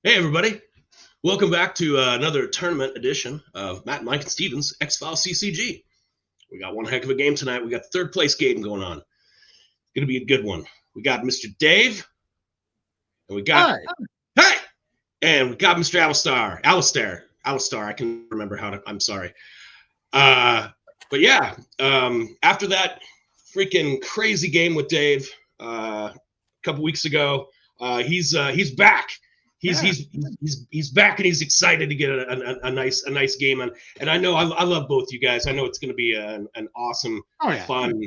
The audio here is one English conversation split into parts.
Hey, everybody. Welcome back to another tournament edition of Matt, Mike, and Steven's X-Files CCG. We got one heck of a game tonight. We got the third place game going on. It's going to be a good one. We got Mr. Dave, and we got and we got Mr. Alastair. I can remember how to. I'm sorry. But yeah, after that freaking crazy game with Dave a couple weeks ago, he's back. He's back and he's excited to get a nice game, and I know I love both you guys. I know it's going to be an awesome, fun,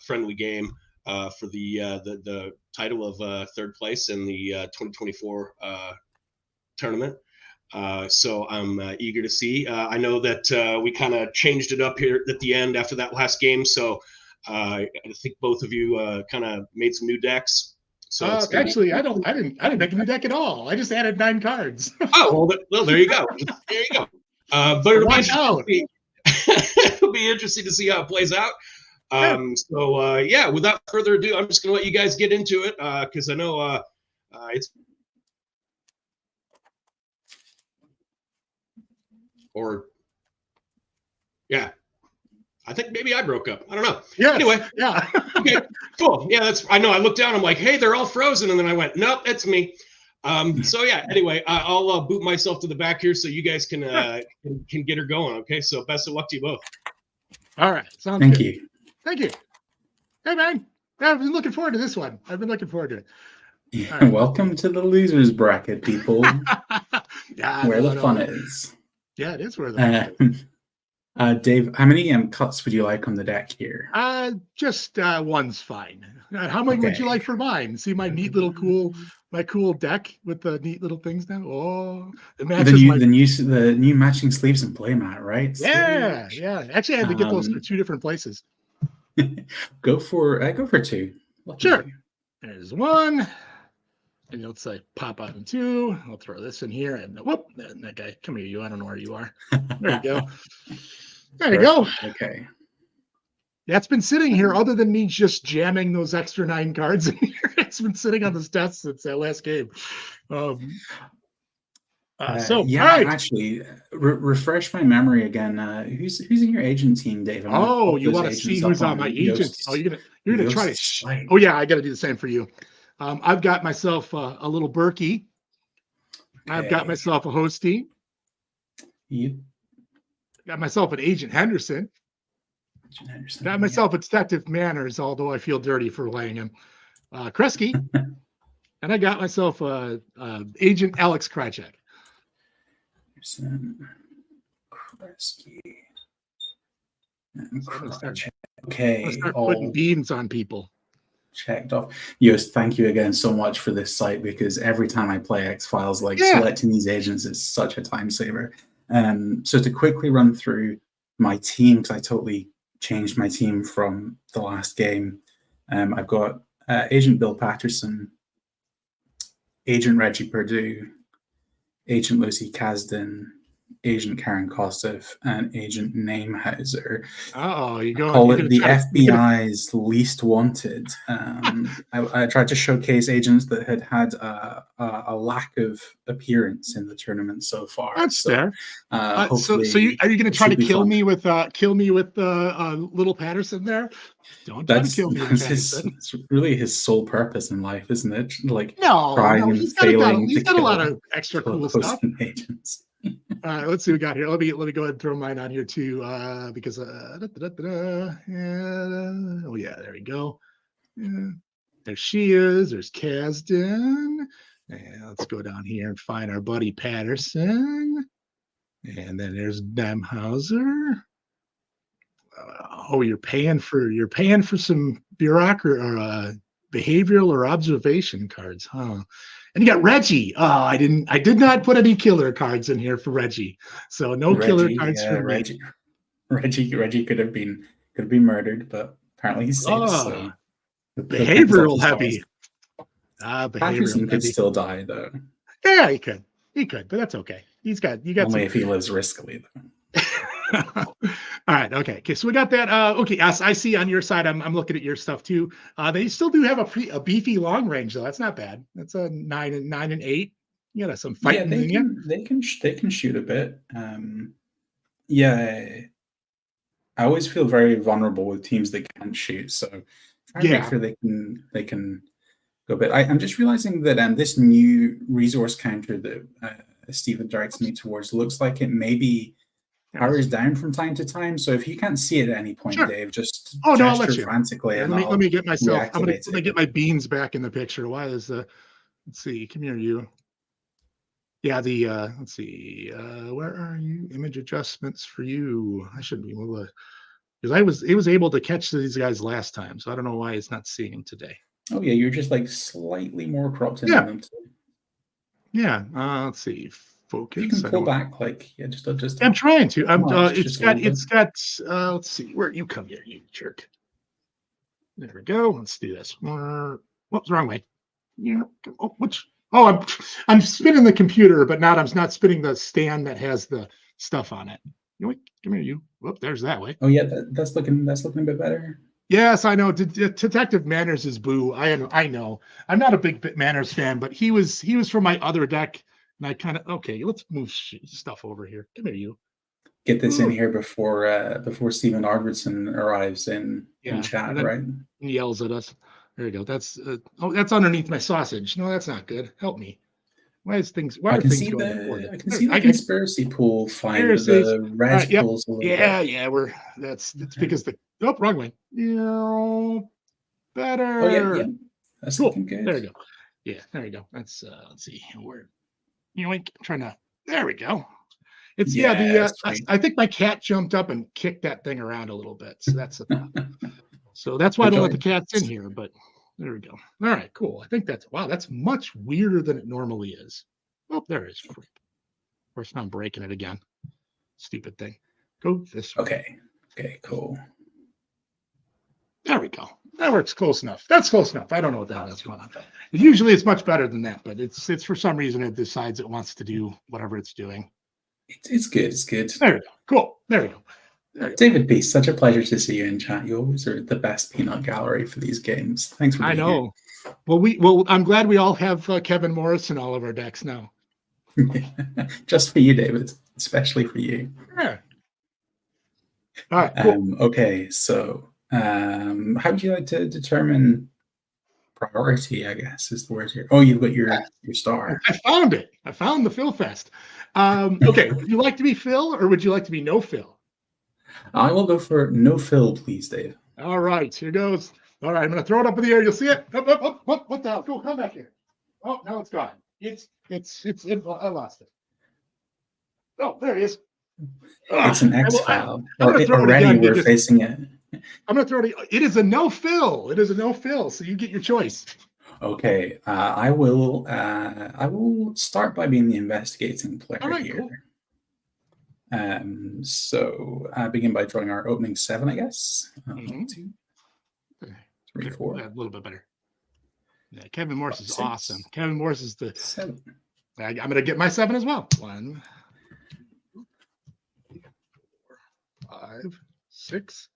friendly game for the title of third place in the 2024 tournament. So I'm eager to see. I know that we kind of changed it up here at the end after that last game, so I think both of you kind of made some new decks. So actually, I didn't make a new deck at all. I just added 9 cards. Oh well, there you go. There you go. But it'll be interesting to see how it plays out. So yeah, without further ado, I'm just gonna let you guys get into it because I know it's yeah. I think maybe I broke up. I don't know. Yeah. Anyway. Yeah. Okay. Cool. Yeah. I know. I looked down. I'm like, hey, they're all frozen, and then I went, nope, it's me. So yeah. Anyway, I'll boot myself to the back here so you guys can get her going. Okay. So best of luck to you both. All right. Sounds Thank good. you. Thank you. Hey man, I've been looking forward to this one. I've been looking forward to it. Yeah, right. Welcome to the losers bracket, people. Where the fun is. Yeah, it is where the fun is. Dave, how many cuts would you like on the deck here? Just one's fine. How many would you like for mine? See my neat little cool deck with the neat little things now. Oh, the new matching sleeves and playmat, right? Yeah, yeah. Actually, I had to get those to 2 different places. Go for 2. Sure. There's 1. And let's say pop out in 2. I'll throw this in here and whoop. That guy, come here, you. I don't know where you are. There you go. There you go. Okay. That's been sitting here, other than me just jamming those extra 9 cards in here. It's been sitting on this desk since that last game. Yeah, right. Actually, refresh my memory again. Who's in your agent team, Dave? You want to see who's on my agent? Oh, you're gonna try to. Oh yeah, I got to do the same for you. I've got myself a little Berkey. Okay. I've got myself a Hosty. Got myself an Agent Henderson. Got myself a Detective Manners, although I feel dirty for laying him. Kresge. And I got myself Agent Alex Krychek. Kresge. Okay. I'm start putting beams on people. Checked off. Yost, thank you again so much for this site, because every time I play X-Files, selecting these agents is such a time saver. So to quickly run through my team, because I totally changed my team from the last game. I've got Agent Bill Patterson, Agent Reggie Perdue, Agent Lucy Kasdan, Agent Karen Kosov, and Agent Namehauser. You go. Call it the FBI's least wanted. I tried to showcase agents that had a lack of appearance in the tournament so far. That's fair. Are you going to try to kill me with little Patterson there? Don't try to kill me with Patterson. It's really his sole purpose in life, isn't it? He's got a lot of extra cool stuff. Agents. All right, let's see what we got here. Let me go ahead and throw mine on here too, because oh yeah, there we go. Yeah. There she is. There's Kasdan, and let's go down here and find our buddy Patterson, and then there's Namehauser. You're paying for some bureaucracy or behavioral or observation cards, huh? And you got Reggie. I did not put any killer cards in here for Reggie. So no killer cards for Reggie. Reggie could have been murdered, but apparently he's safe. So behavioral heavy. Patterson could still die though. Yeah, he could, but that's okay. You got only if he lives riskily though. All right. Okay. So we got that. Okay. Yes, I see on your side. I'm looking at your stuff too. They still do have a beefy long range though. That's not bad. That's a 9 and 8. You got some fighting in you. They can shoot a bit. Yeah, I always feel very vulnerable with teams that can't shoot. So try to make sure they can go a bit. I'm just realizing that this new resource counter that Stephen directs me towards looks like it maybe powers down from time to time. So if you can't see it at any point, Dave, just gesture frantically. Let me get myself. Let me get my beans back in the picture. Why is the? Let's see. Come here, you. Yeah, the let's see. Where are you? Image adjustments for you. I should be able to, because it was able to catch these guys last time, so I don't know why it's not seeing them today. Oh yeah, you're just like slightly more cropped in them too. Yeah. Let's see. Focus. You can pull back, just. I'm trying to. It's got. Let's see. Where you come here, you jerk. There we go. Let's do this. Whoops, wrong way. Yeah. Oh, I'm spinning the computer, but I'm not spinning the stand that has the stuff on it. Come here, you. Whoop, there's that way. Oh yeah, that's looking a bit better. Yes, I know. Detective Manners is boo. I know. I'm not a big Manners fan, but he was from my other deck, and I kind of let's move stuff over here. Come here, you. Get this in here before Stephen Arvidson arrives in chat, right? He yells at us. There you go. That's that's underneath my sausage. No, that's not good. Help me. Why are things going? I can see the conspiracy pool find the red pools a little bit. Yeah. That's because wrong way. Better. Oh yeah. That's cool. Looking good. There you go. Yeah, there you go. That's let's see. I'm trying to. There we go. It's I think my cat jumped up and kicked that thing around a little bit. So that's the problem. So that's why I don't let the cats in here, but there we go. All right, cool. I think that's much weirder than it normally is. Oh, there it is. Of course, now I'm breaking it again. Stupid thing. Go this way. Okay, cool. There we go. That works close enough. That's close enough. I don't know what the hell that's going on. Usually it's much better than that, but it's for some reason it decides it wants to do whatever it's doing. It's good. It's good. There we go. Cool. There we go. David B, such a pleasure to see you in chat. You always are the best peanut gallery for these games. Thanks for being here. Well, I'm glad we all have Kevin Morris in all of our decks now. Just for you, David, especially for you. Yeah. All right. Cool. Okay, so how would you like to determine priority? I guess is the word here. Oh, you've got your star. I found it. I found the Phil Fest. Okay. Would you like to be Phil or would you like to be no Phil? I will go for no fill, please, Dave. All right, here goes. All right, I'm going to throw it up in the air. You'll see it. Up. What the hell? Go, come back here. Oh, now it's gone. I lost it. Oh, there it is. It's an X-File. Already we're facing it. I'm going to throw it. It is a no fill. It is a no fill. So you get your choice. Okay, I will start by being the investigating player here. Cool. So I begin by drawing our opening 7, I guess. 1, 2, 3, 4. A little bit better. Yeah, Kevin Morris is awesome. Kevin Morris is the 7. I'm going to get my 7 as well. 1, 2, 3, 4, 5, 6,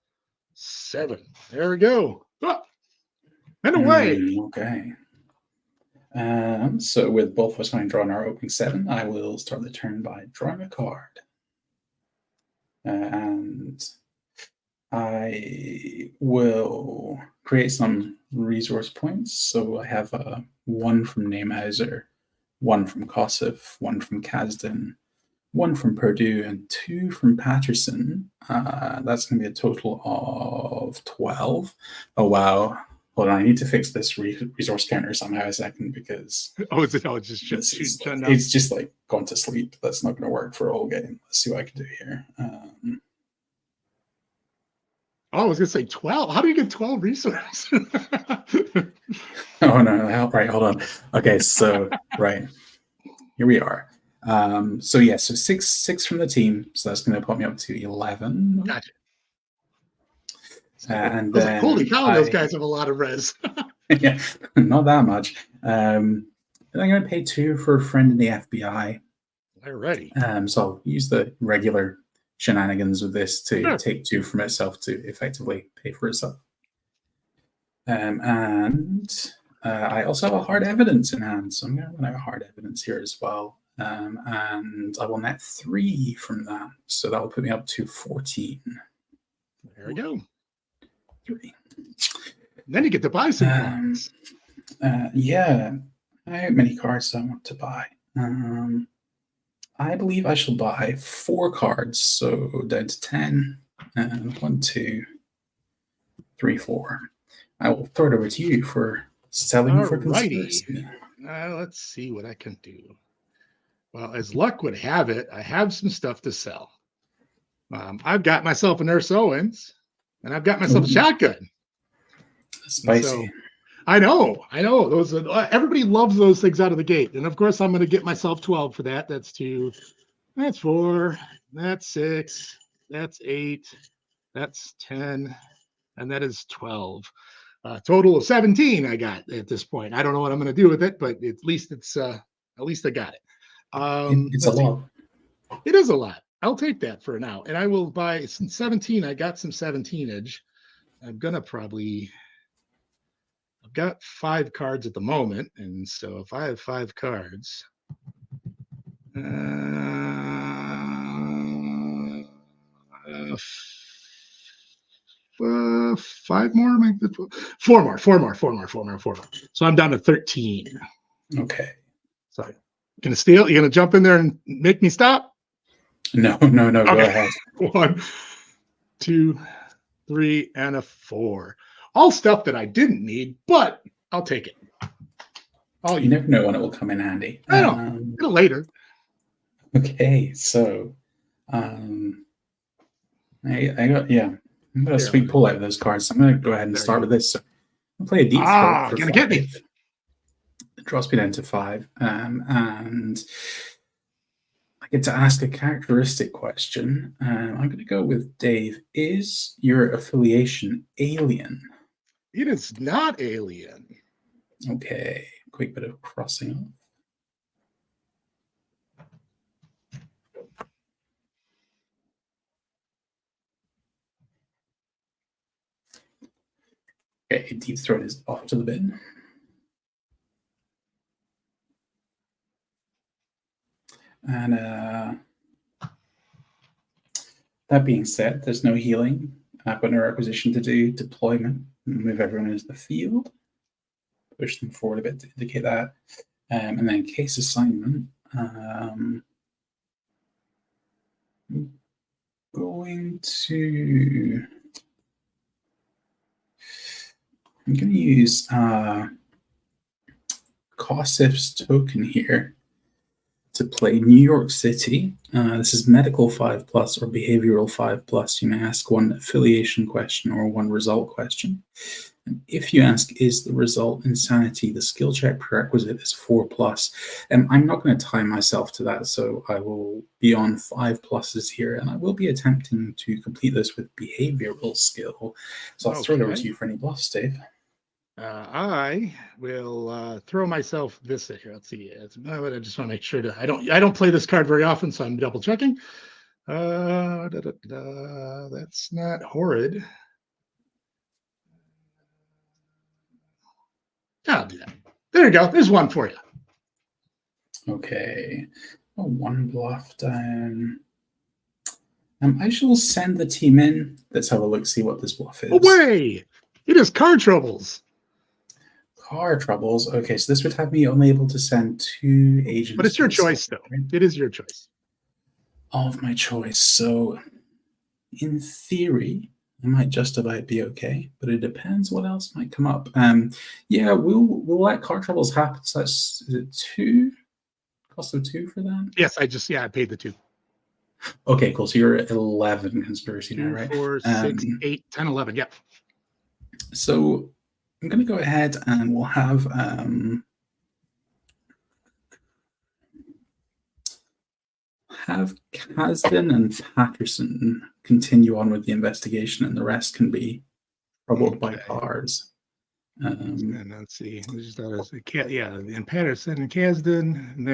7. There we go. And away. Okay. So with both of us having drawn our opening 7, I will start the turn by drawing a card. And I will create some resource points. So I have 1 from Nehmhauser, 1 from Kosov, 1 from Kasdan, 1 from Purdue, and 2 from Patterson. That's going to be a total of 12. Oh, wow. Hold on, I need to fix this resource counter somehow a second because it's just like gone to sleep. That's not going to work for a whole game. Let's see what I can do here. I was going to say 12. How do you get 12 resources? Oh, no. Right, hold on. Okay, so, right. Here we are. So 6 from the team. So that's going to put me up to 11. Gotcha. And then holy cow, those guys have a lot of res. Yeah, not that much. I'm going to pay 2 for a friend in the FBI. Alrighty. So I'll use the regular shenanigans with this to take 2 from itself to effectively pay for itself. And I also have a hard evidence in hand, so I'm going to run out hard evidence here as well. And I will net 3 from that, so that will put me up to 14. There we go. 3. Then you get to buy some cards. Yeah. How many cards do I want to buy? I believe I shall buy 4 cards, so down to 10. 1, 2, 3, 4. I will throw it over to you for selling for conspiracy. Let's see what I can do. Well, as luck would have it, I have some stuff to sell. I've got myself an Nurse Owens, and I've got myself a shotgun. Spicy. So, I know. Those everybody loves those things out of the gate, and of course, I'm going to get myself 12 for that. That's 2. That's 4. That's 6. That's 8. That's 10, and that is 12. Total of 17 I got at this point. I don't know what I'm going to do with it, but at least I got it. It's a lot. It is a lot. I'll take that for now. And I will buy some 17. I got some 17-age. I'm going to I've got 5 cards at the moment. And so if I have 5 cards, 5 more, 4 more. So I'm down to 13. Okay. So gonna steal? You gonna jump in there and make me stop? No, okay. Go ahead. 1, 2, 3, and a 4. All stuff that I didn't need, but I'll take it. You never know when it will come in handy. I know. Later. Okay, so I got I'm gonna sweet pull out of those cards. So I'm gonna go ahead and start with this. So I'll play a deep throat for gonna 5. get me. It drops me down to 5, and I get to ask a characteristic question. I'm going to go with Dave. Is your affiliation alien? It is not alien. Okay, quick bit of crossing off. Okay, deep throat is off to the bin. And that being said, there's no healing. I've got no requisition to do. Deployment. Move everyone into the field. Push them forward a bit to indicate that. And then case assignment. I'm going to use Kosif's token here to play New York City. This is medical 5+ or behavioral 5+. You may ask one affiliation question or one result question. And if you ask, is the result insanity, the skill check prerequisite is 4+. And I'm not going to tie myself to that, so I will be on 5+ here, and I will be attempting to complete this with behavioral skill. So I'll throw it over to you for any bluffs, Dave. I will throw myself this here. Let's see. I just want to make sure that I don't play this card very often, so I'm double checking. That's not horrid. I'll do that. There you go. There's one for you. Okay. 1 bluff down. I shall send the team in. Let's have a look, see what this bluff is. Away! It is car troubles. Car troubles. Okay, so this would have me unable to send 2 agents. But it's your choice, though. It is your choice. Of my choice. So, in theory, I might just about be okay, but it depends what else might come up. Yeah, we'll let car troubles happen. So that's, is it 2? Cost of 2 for that? Yes, I paid the 2. Okay, cool. So you're at 11 conspiracy now, right? 4, 6, 8, 10, 11. Yep. So I'm going to go ahead and we'll have Kasdan and Patterson continue on with the investigation, and the rest can be troubled by cars. And let's see. And Patterson and Kasdan, and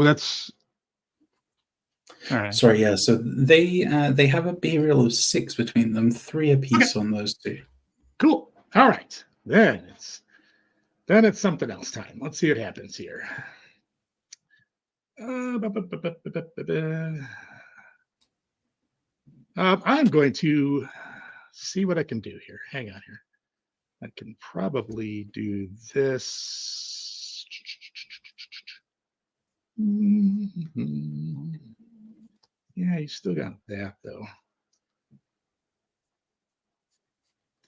that's all right. Sorry, yeah. So they have a behavioral of 6 between them, 3 apiece on those 2. Cool. All right. Then it's something else time. Let's see what happens here. I'm going to see what I can do here. Hang on here. I can probably do this. Yeah, you still got that though.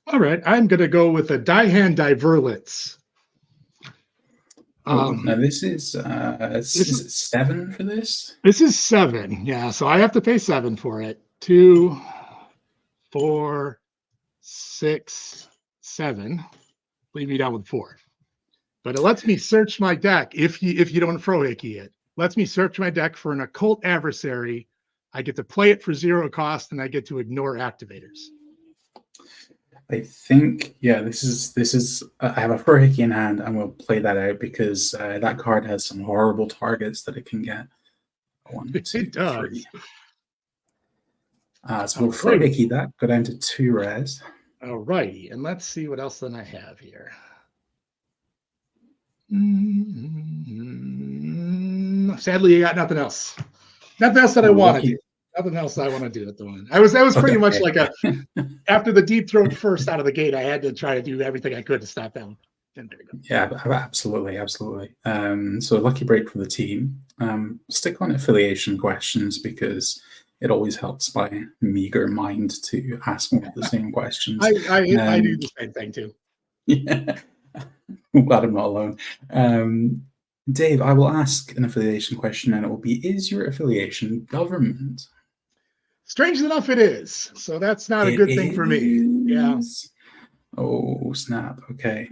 All right, I'm going to go with a die-hand diverlets. Now this is it 7 for this? This is 7, yeah. So I have to pay 7 for it. 2, 4, 6, 7. Leave me down with 4. But it lets me search my deck if you don't frohickey it. Lets me search my deck for an occult adversary. I get to play it for 0 cost, and I get to ignore activators. I think, yeah, this is. I have a frohickey in hand, and we'll play that out because that card has some horrible targets that it can get. 1, 2, 3. So we'll frohickey that. Go down to 2 res. All righty, and let's see what else then I have here. Sadly, you got nothing else. Nothing else that I want to do. Nothing else I want to do at the moment. That was pretty much like after the deep throat first out of the gate, I had to try to do everything I could to stop them. Yeah, absolutely. So lucky break for the team. Stick on affiliation questions because it always helps my meager mind to ask more of the same questions. I do the same thing too. Yeah, I'm glad I'm not alone. Dave, I will ask an affiliation question, and it will be: is your affiliation government? Strangely enough, it is. So that's not a good thing for me. Yeah. Oh, snap. Okay.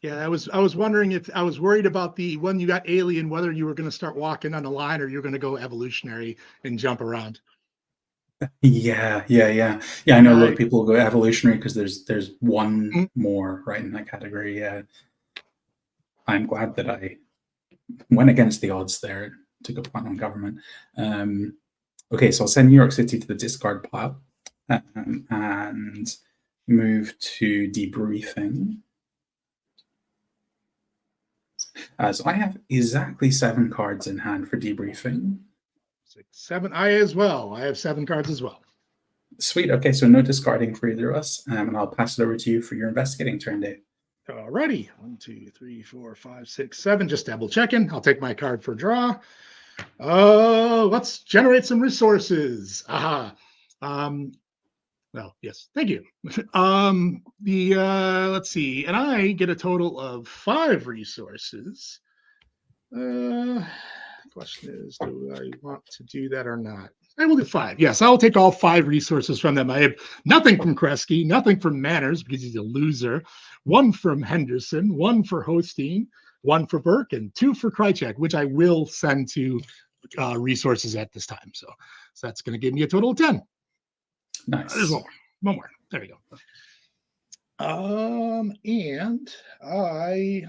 Yeah, I was wondering if I was worried about the when you got alien, whether you were going to start walking on the line or you're going to go evolutionary and jump around. Yeah. I know a lot of people go evolutionary because there's one more right in that category. Yeah. I'm glad that I went against the odds there, took a point on government. Okay, so I'll send New York City to the discard pile and move to debriefing. So I have exactly 7 cards in hand for debriefing. 6, 7. I as well. I have 7 cards as well. Sweet. Okay, so no discarding for either of us, and I'll pass it over to you for your investigating turn, Dave. Alrighty. 1, 2, 3, 4, 5, 6, 7. Just double checking. I'll take my card for draw. Let's generate some resources. Aha. Well, yes, thank you. Let's see, and I get a total of 5 resources. Question is, do I want to do that or not? I will do 5. Yes, I'll take all 5 resources from them. I have nothing from Kresge, nothing from Manners because he's a loser, 1 from Henderson, 1 for Hosteen, 1 for Burke, and 2 for Krychek, which I will send to resources at this time. So that's going to give me a total of 10. Nice. There's one more. There we go. And I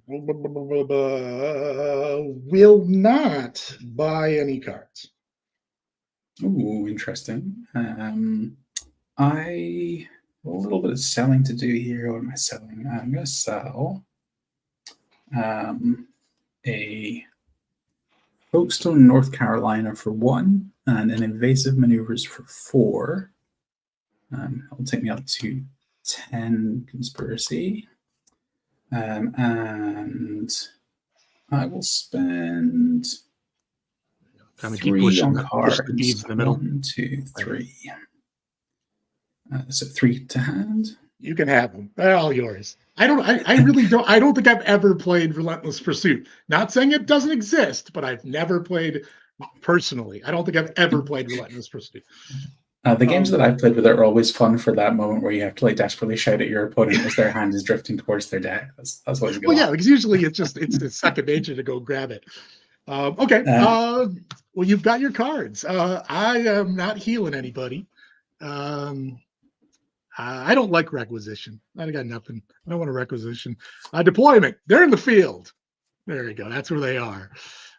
will not buy any cards. Ooh, interesting. I a little bit of selling to do here. What am I selling? I'm going to sell a Folkestone, North Carolina for 1 and an Invasive Maneuvers for 4. That'll take me up to 10 conspiracy. And I will spend 3 on cards. In the middle. 1, 2, 3. So 3 to hand. You can have them. They're all yours. I really don't. I don't think I've ever played Relentless Pursuit. Not saying it doesn't exist, but I've never played personally. I don't think I've ever played Relentless Pursuit. The games that I've played with it are always fun for that moment where you have to like desperately shout at your opponent as their hand is drifting towards their deck. That's always good. Well, yeah, because usually it's the second nature to go grab it. Okay. Well, you've got your cards. I am not healing anybody. I don't like requisition. I got nothing. I don't want a requisition. Deployment. They're in the field. There you go. That's where they are.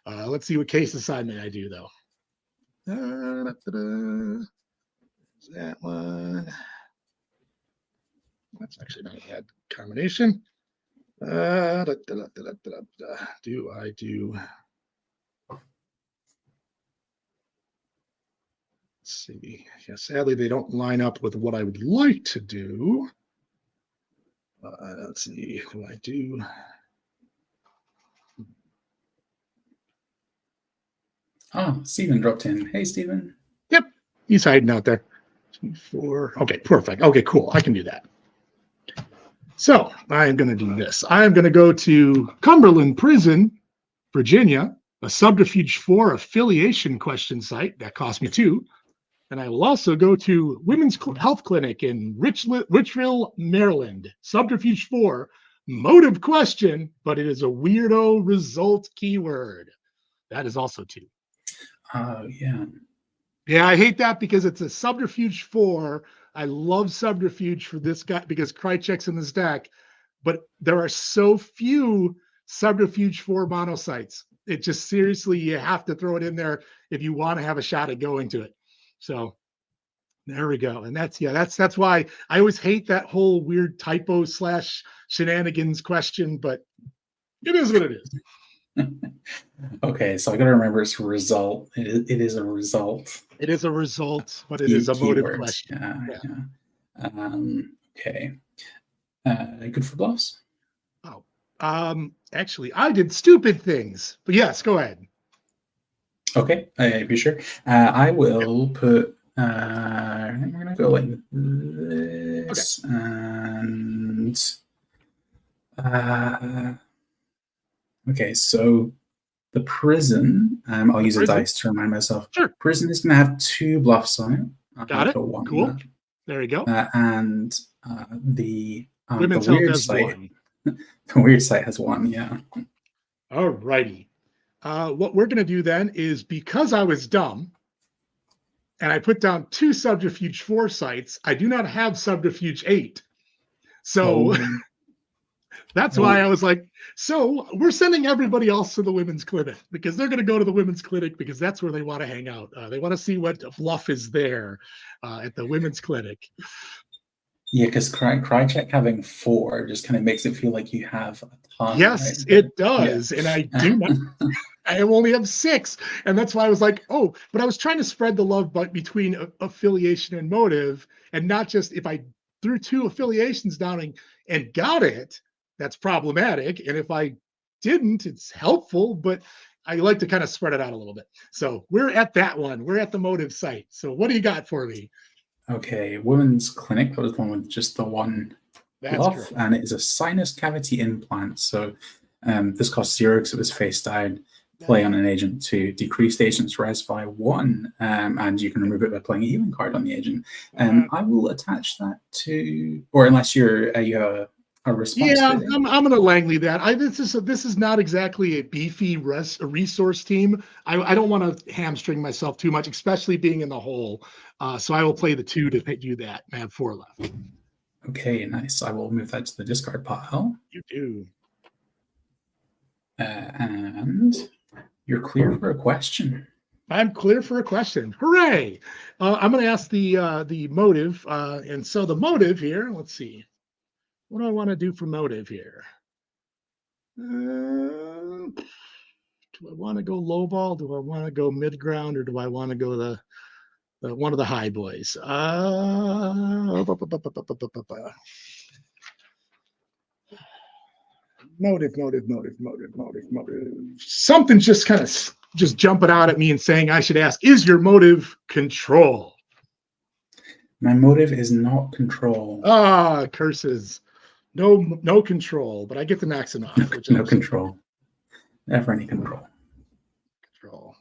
Let's see what case assignment I do, though. That one. That's actually not a bad combination. Do I do? Let's see. Yeah, sadly, they don't line up with what I would like to do. Let's see. Do I do? Oh, Stephen dropped in. Hey, Stephen. Yep, he's hiding out there. 2, 4. Okay, perfect. Okay, cool. I can do that. So I am going to do this. I am going to go to Cumberland Prison, Virginia, a Subterfuge 4 affiliation question site that cost me 2. And I will also go to Women's Health Clinic in Richville, Maryland, Subterfuge 4, motive question, but it is a weirdo result keyword. That is also 2. Oh, yeah. Yeah, I hate that because it's a Subterfuge 4. I love Subterfuge for this guy because Krychek's in this deck, but there are so few Subterfuge 4 monocytes. It just seriously, you have to throw it in there if you want to have a shot at going to it. So there we go. And that's why I always hate that whole weird typo / shenanigans question, but it is what it is. Okay, so I got to remember it's a result. It is a result. It is a result, but it is a motive question. Yeah. Okay. Good for bluffs? Oh, actually, I did stupid things, but yes, go ahead. Okay, be sure. I will put. We're gonna go like this, okay. And okay, so the prison. I'll use a dice to remind myself. Sure. Prison is gonna have 2 bluffs on it. Got it. Cool. There you go. And the Women's the Health weird has site. 1. The weird site has 1. Yeah. All righty. What we're gonna do then is, because I was dumb, and I put down 2 Subterfuge 4 sites, I do not have Subterfuge 8. So that's why I was like, so we're sending everybody else to the women's clinic, because they're going to go to the women's clinic because that's where they want to hang out. They want to see what fluff is there at the women's clinic. Yeah, because Krychek having 4 just kind of makes it feel like you have a ton. Yes, right? it does. Yeah. And I do not. I only have 6. And that's why I was like, oh, but I was trying to spread the love between affiliation and motive, and not just if I threw 2 affiliations down and got it, that's problematic. And if I didn't, it's helpful, but I like to kind of spread it out a little bit. So we're at that one. We're at the motive site. So what do you got for me? Okay, women's clinic. That was the one with just the 1 bluff, and it is a sinus cavity implant. So this costs 0 because it was face down. Play on an agent to decrease the agent's res by 1, and you can remove it by playing a healing card on the agent. I will attach that to, or unless you have a response. Yeah, I'm going to Langley that. This is not exactly a beefy resource team. I don't want to hamstring myself too much, especially being in the hole. So I will play the 2 to do that. I have 4 left. Okay, nice. I will move that to the discard pile. You do. And you're clear for a question. I'm clear for a question. Hooray! I'm going to ask the motive. And so the motive here, let's see. What do I want to do for motive here? Do I want to go low ball? Do I want to go mid ground? Or do I want to go the one of the high boys? Motive. Something just kind of jumping out at me and saying I should ask, is your motive control? My motive is not control. Curses. No control, but I get the maxing off. No control. Never any control.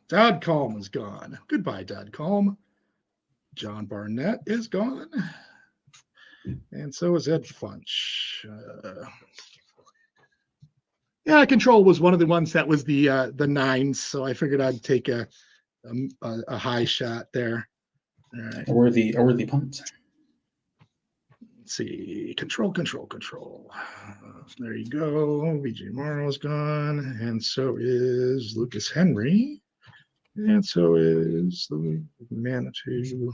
Dodd Calm is gone. Goodbye, Dodd Calm. John Barnett is gone. And so is Ed Funch. Yeah, control was one of the ones that was the 9s, so I figured I'd take a high shot there. All right. A worthy punt. Let's see. Control. There you go. VJ Morrow's gone. And so is Lucas Henry. And so is the Manitou.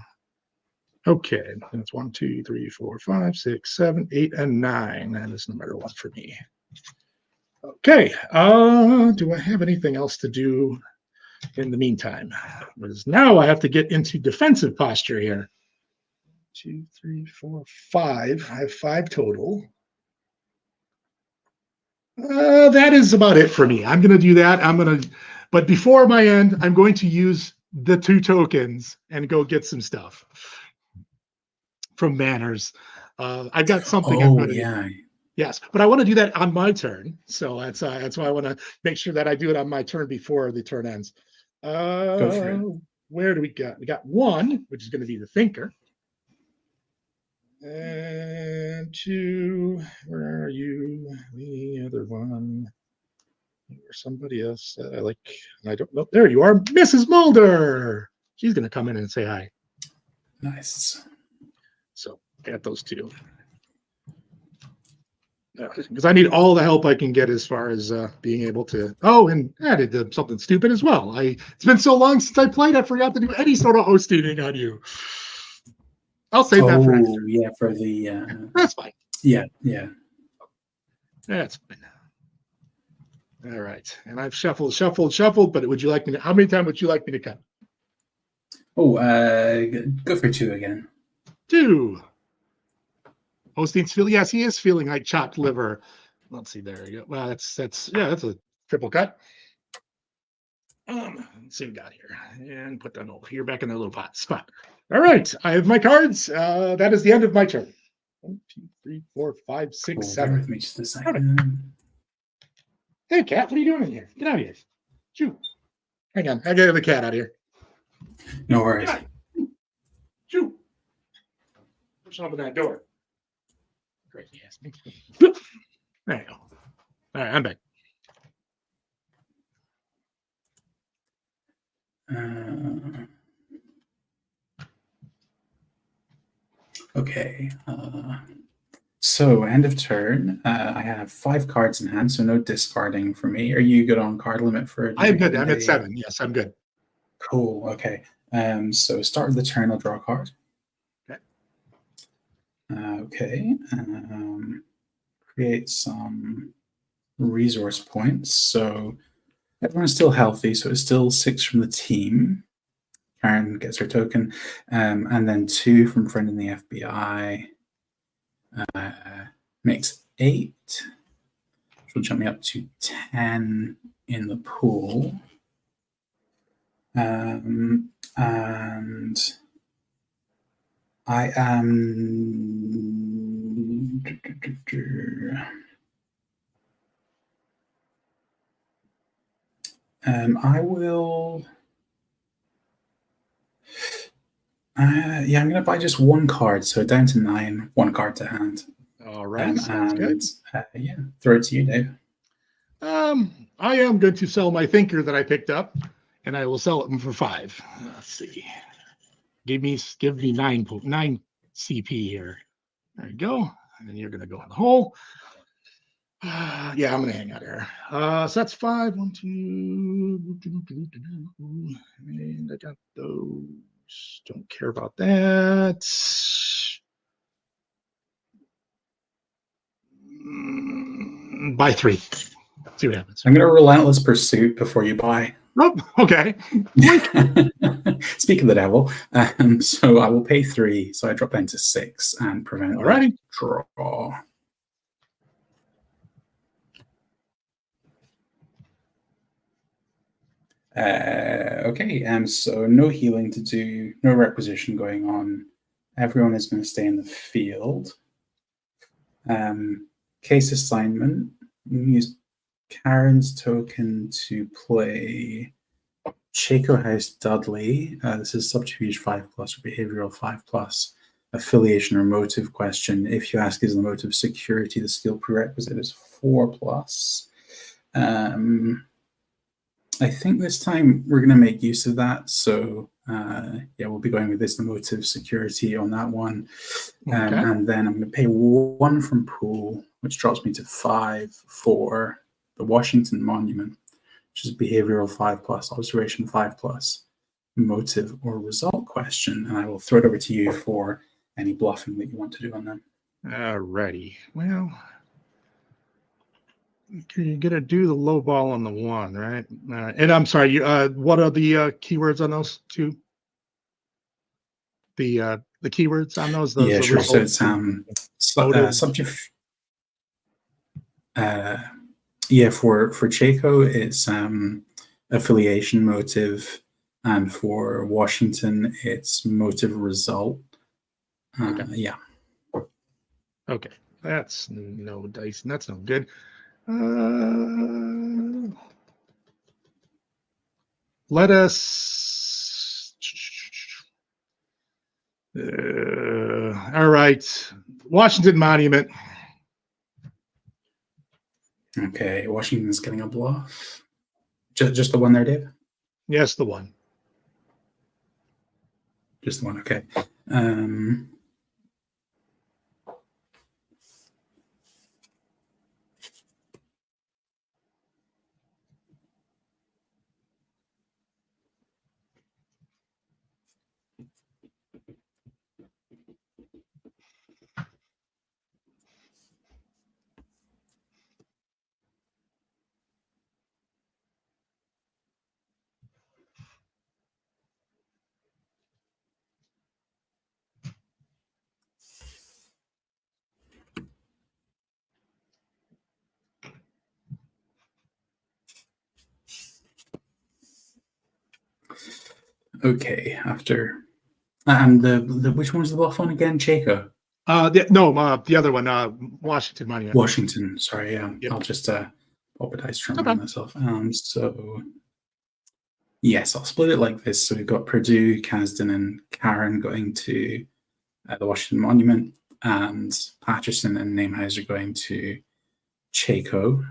Okay. That's 1, 2, 3, 4, 5, 6, 7, 8, and 9. That is number 1 for me. Okay. Do I have anything else to do in the meantime? Because now I have to get into defensive posture here. 2, 3, 4, 5. I have 5 total. That is about it for me. I'm going to do that. But before my end, I'm going to use the 2 tokens and go get some stuff from Manners. I've got something. Oh, yeah. Yes, but I want to do that on my turn. So that's why I want to make sure that I do it on my turn before the turn ends. Go for it. Where do we got? We got 1, which is going to be the thinker. And 2, where are you? The other one. Or somebody else that I like. I don't know. There you are, Mrs. Mulder. She's going to come in and say hi. Nice. So got those 2. Because I need all the help I can get as far as being able to. Oh, and I did something stupid as well. It's been so long since I played, I forgot to do any sort of hosting on you. I'll save that for next turn. Yeah, for the. That's fine. Yeah. That's fine. All right, and I've shuffled. But would you like me to? How many times would you like me to cut? Oh, go for 2 again. 2. Hosting's feeling. Yes, he is feeling like chopped liver. Let's see. There you go. Well, that's a triple cut. Let's see what we got here, and put that over here back in the little spot. All right, I have my cards. That is the end of my turn. 1, 2, 3, 4, 5, 6, 7. With me just a second. Right. Hey, cat, what are you doing in here? Get out of here. Shoo. Hang on, I got the cat out of here. No worries. Shoo. Push open that door. Crazy ass. There you go. All right, I'm back. Okay. So end of turn. I have 5 cards in hand, so no discarding for me. Are you good on card limit for? I'm good. I'm at 7. Yes, I'm good. Cool. Okay. So start of the turn, I'll draw a card. Okay. Create some resource points. So everyone's still healthy, so it's still 6 from the team. Karen gets her token. And then 2 from friend in the FBI. Makes 8. Which will jump me up to 10 in the pool. And I am I will I'm gonna buy just 1 card, so down to 9, 1 card to hand. All right, sounds good. Yeah, throw it to you, Dave. I am going to sell my thinker that I picked up, and I will sell it for 5. Let's see. Give me 9 CP here. There you go. And then you're going to go in the hole. Yeah, I'm going to hang out here. So that's 5. 1, 2. And I got those. Don't care about that. Buy 3. See what happens. I'm going to relentless pursuit before you buy. Oh, okay. Speak of the devil. So I will pay 3. So I drop down to 6 and prevent Alrighty. Draw. Okay. So no healing to do. No requisition going on. Everyone is going to stay in the field. Case assignment. Use Karen's token to play Chaco House Dudley. This is subterfuge 5+ or behavioral 5+. Affiliation or motive question. If you ask is the motive security, the skill prerequisite is 4+. I think this time we're going to make use of that. So Yeah, we'll be going with this, the motive security on that one. Okay. And then I'm going to pay 1 from pool, which drops me to 5 for the Washington Monument, which is behavioral 5+, observation 5+, motive or result question. And I will throw it over to you for any bluffing that you want to do on them. Alrighty. Well, you're gonna do the low ball on the 1, right? And I'm sorry. What are the keywords on those 2? The keywords on those. Yeah, sure. So it's motive. subject. Yeah, for Chaco, it's affiliation motive, and for Washington, it's motive result. Okay. Yeah. Okay, that's no dice. That's no good. Let us. All right, Washington Monument. Okay, Washington's getting a bluff. Just the one there, Dave? Yes, the one. Just the one, okay. Okay, after and the which one's the bluff one again? Chaco. The other one, Washington Monument. Washington. Sorry, yeah. Yep. I'll just pop a dice to remind myself. So yes, I'll split it like this. So we've got Purdue, Kasdan, and Karen going to the Washington Monument, and Patterson and Namehauser going to Chaco,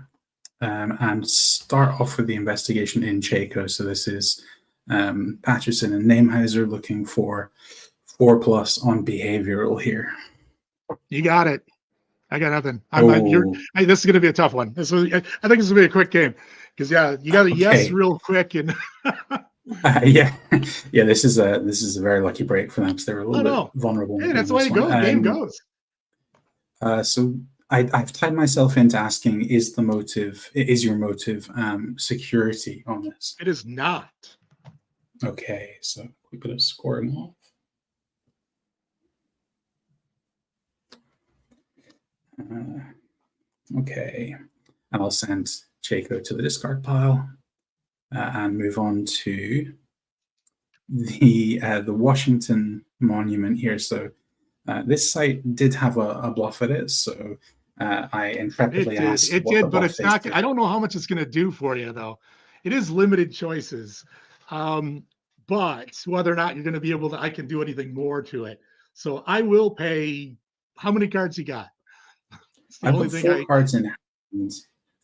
and start off with the investigation in Chaco. So this is Patterson and Namehauser looking for 4+ on behavioral here. You got it. I got nothing. This is going to be a tough one. I think this is going to be a quick game because you got to yes real quick and. Yeah. This is a very lucky break for them because they were a little bit vulnerable. Hey, that's the way it goes. Game goes. So I've tied myself into asking: is your motive security on this? It is not. Okay, so we put a scoring off. Okay, and I'll send Chaco to the discard pile and move on to the Washington Monument here. So this site did have a bluff at it, so I intrepidly asked. It did, but it's not. I don't know how much it's going to do for you, though. It is limited choices, but whether or not you're going to be able to, I can do anything more to it. So I will pay. How many cards you got? I've got 4 cards in hand.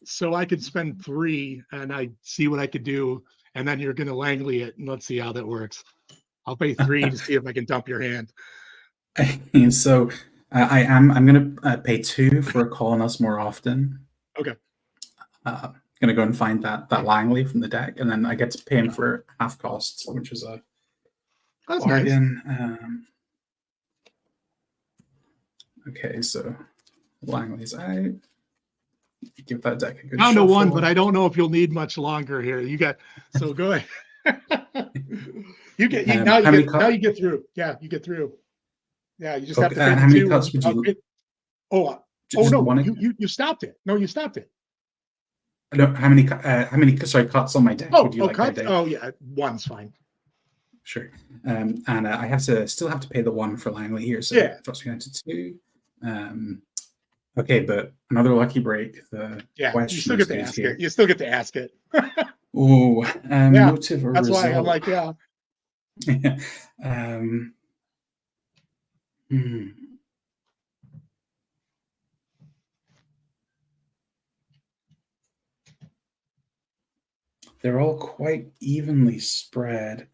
So I could spend 3, and I see what I could do, and then you're going to Langley it, and let's see how that works. I'll pay 3 to see if I can dump your hand. So I'm going to pay 2 for a call on us more often. Okay. I'm going to go and find that Langley from the deck, and then I get to pay him for half costs, which is a bargain. Nice. Okay, so Langley's out. Give that deck a good down shuffle. to 1, but I don't know if you'll need much longer here. So go ahead. Now you get through. Yeah, you get through. Yeah, you just have to. How many cuts would you? No, you stopped it. No, you stopped it. No, how many cuts on my deck would you like? Cuts? Oh yeah, 1's fine. Sure. And I still have to pay the 1 for Langley here, so it drops me down to 2. Okay, but another lucky break. You still get to ask it. You still get to ask it. Motive or that's result. why I'm like, yeah. They're all quite evenly spread.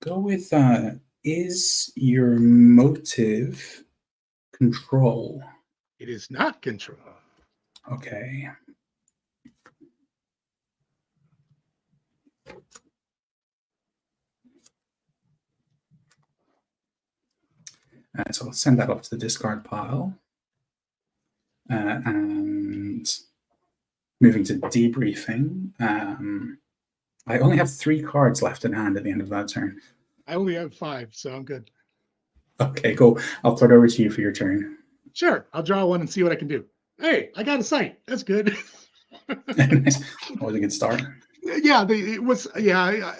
go with is your motive control? It is not control. Okay. So I'll send that off to the discard pile. And moving to debriefing, I only have 3 cards left in hand at the end of that turn. I only have 5, so I'm good. Okay, cool. I'll throw it over to you for your turn. Sure, I'll draw one and see what I can do. Hey, I got a sight. That's good. Always a good start. Yeah, it was. Yeah,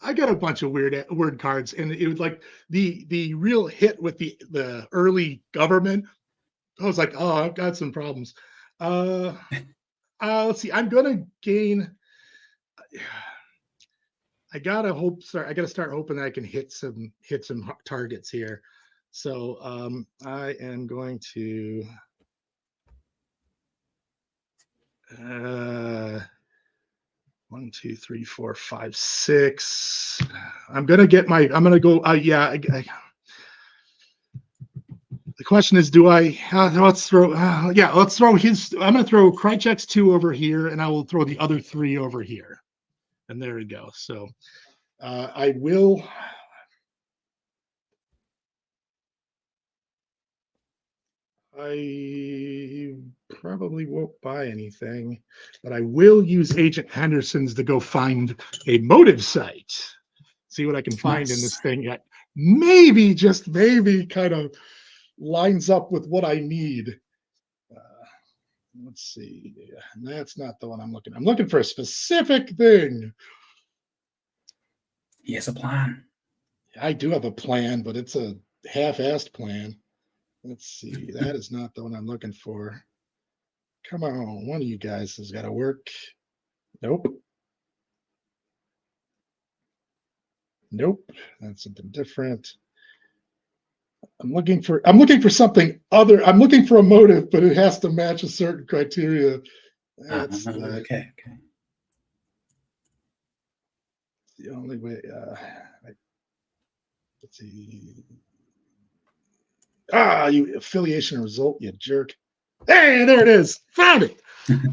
I got a bunch of word cards, and it was like the real hit with the early government. I was like, oh, I've got some problems. Let's see. I'm gonna gain. I gotta start hoping that I can hit some targets here. So I am going to. 1, 2, 3, 4, 5, 6. I'm gonna go. Yeah. The question is, do I? Let's throw. Let's throw his. I'm gonna throw Krychek's 2 over here, and I will throw the other 3 over here. And there we go. So I will. I probably won't buy anything, but I will use Agent Henderson's to go find a motive site. See what I can find in this thing that maybe, just maybe, kind of lines up with what I need. Let's see. That's not the one I'm looking. I'm looking for a specific thing. He has a plan. I do have a plan, but it's a half-assed plan. Let's see. That is not the one I'm looking for. Come on. One of you guys has got to work. Nope. Nope. That's something different. I'm looking for something other. I'm looking for a motive, but it has to match a certain criteria. That's okay. The only way. Let's see. You affiliation result, you jerk. Hey, there it is. Found it.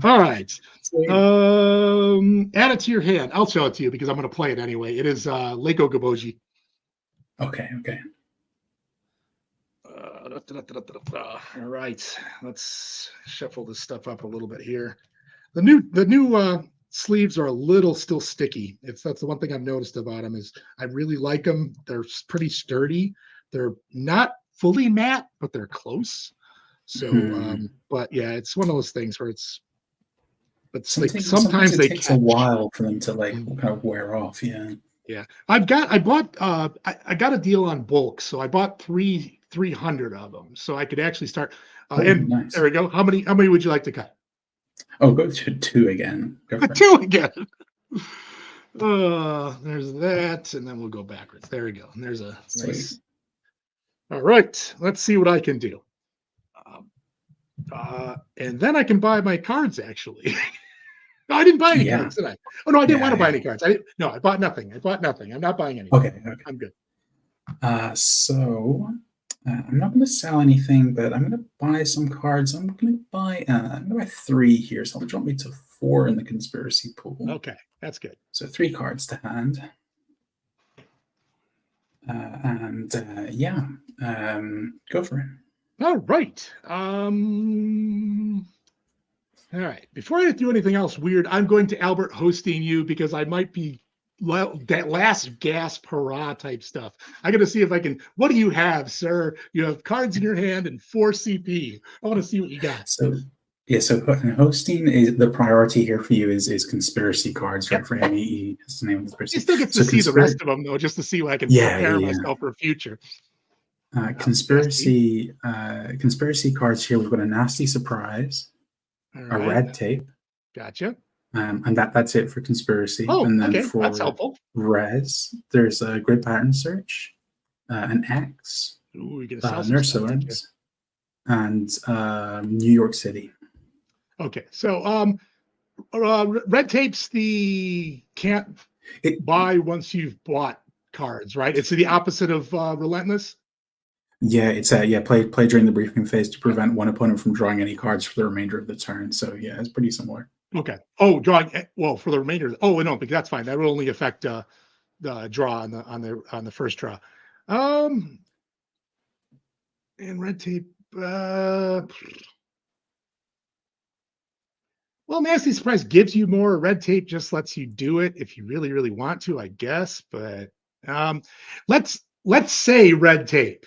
All right. Add it to your hand. I'll show it to you because I'm going to play it anyway. It is Leko Gaboji. Okay. All right. Let's shuffle this stuff up a little bit here. The new sleeves are a little still sticky. That's the one thing I've noticed about them is I really like them. They're pretty sturdy. They're not fully matte, but they're close. So, but yeah, it's one of those things where sometimes it takes a while for them to kind of wear off. Yeah. I got a deal on bulk, so I bought 300 of them, so I could actually start. Nice. There we go. How many would you like to cut? Oh, go to 2 again. Go 2 again. There's that, and then we'll go backwards. There we go. And there's a nice. All right, let's see what I can do. And then I can buy my cards, actually. No, I didn't buy any cards, did I? Oh, no, I didn't want to buy any cards. I bought nothing. I'm not buying anything. Okay. I'm good. So I'm not going to sell anything, but I'm going to buy some cards. I'm going to buy 3 here, so I'll drop me to 4 in the conspiracy pool. Okay, that's good. So 3 cards to hand. Go for it. All right. All right. Before I do anything else weird, I'm going to Albert hosting you because I might be that last gasp hurrah type stuff. I got to see if I can. What do you have, sir? You have cards in your hand and 4 CP. I want to see what you got. So hosting is the priority here for you. Is conspiracy cards, right? For MEE. That's the name of conspiracy. I still get to see the rest of them though, just to see what I can prepare myself for future. Conspiracy cards here. We've got a nasty surprise, a red tape. Gotcha. And that's it for conspiracy. Oh, and then okay. for That's helpful. Res, there's a grid pattern search, an X, Nurse Owens, and New York City. Okay, so red tape's the can't buy once you've bought cards, right? It's the opposite of Relentless. Yeah, it's play during the briefing phase to prevent one opponent from drawing any cards for the remainder of the turn. So yeah, it's pretty similar. Okay. Oh, drawing. Well, for the remainder. Oh, no, but that's fine. That will only affect the draw on the first draw. And red tape. Well, Nasty Surprise gives you more. Red tape just lets you do it if you really, really want to, I guess. But let's say red tape.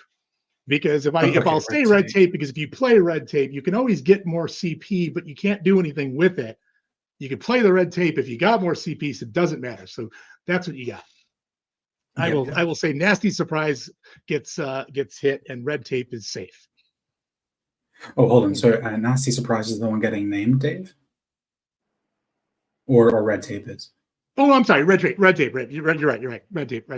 Because if I'll say red tape, because if you play red tape, you can always get more CP, but you can't do anything with it. You can play the red tape if you got more CP, so it doesn't matter. So that's what you got. I will say Nasty Surprise gets hit and red tape is safe. Oh, hold on. So Nasty Surprise is the one getting named, Dave? Or red tape is? Oh, I'm sorry. Red tape. You're right. Red tape.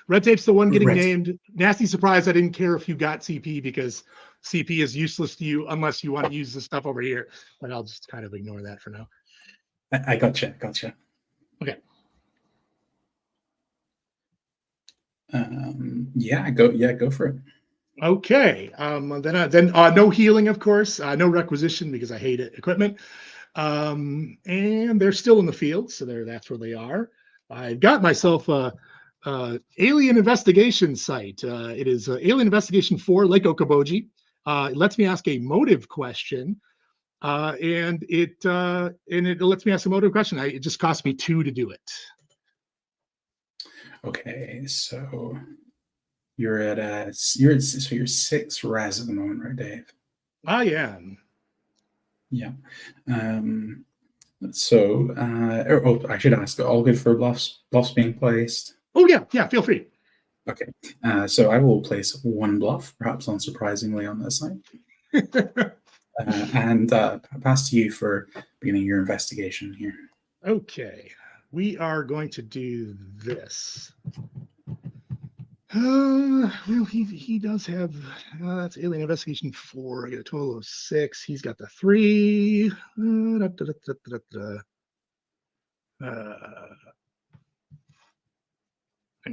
Red tape's the one getting named. Nasty Surprise, I didn't care if you got CP because CP is useless to you unless you want to use the stuff over here. But I'll just kind of ignore that for now. I gotcha. Okay. Go for it. Okay. Then no healing, of course. No requisition because I hate it. Equipment. And they're still in the field, so that's where they are. I've got myself a alien investigation site. It is Alien Investigation 4, Lake Okoboji. It lets me ask a motive question, and it lets me ask a motive question. It just cost me 2 to do it. Okay, so you're 6 res at the moment, right, Dave? I am. Yeah. So I should ask, all good for bluffs being placed? Oh yeah, feel free. Okay. So I will place 1 bluff, perhaps unsurprisingly, on this side. And pass to you for beginning your investigation here. Okay. We are going to do this. Well, he does have that's Alien Investigation 4. I got a total of 6. He's got the 3. Hang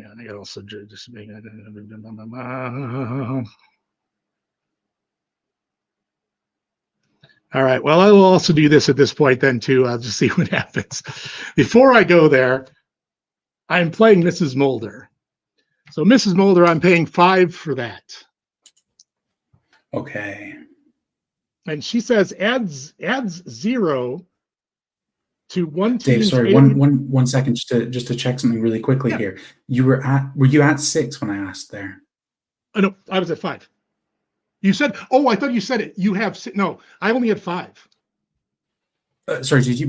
on, I got also just make All right. Well, I will also do this at this point then too. I'll just see what happens. Before I go there, I'm playing Mrs. Mulder. So Mrs. Mulder, I'm paying 5 for that. Okay. And she says adds 0 to one team. Dave, sorry, one second, just to check something really quickly here. Were you at 6 when I asked there? Oh, no, I was at 5. You said, oh, I thought you said it. You have no. I only had 5. Sorry, did you?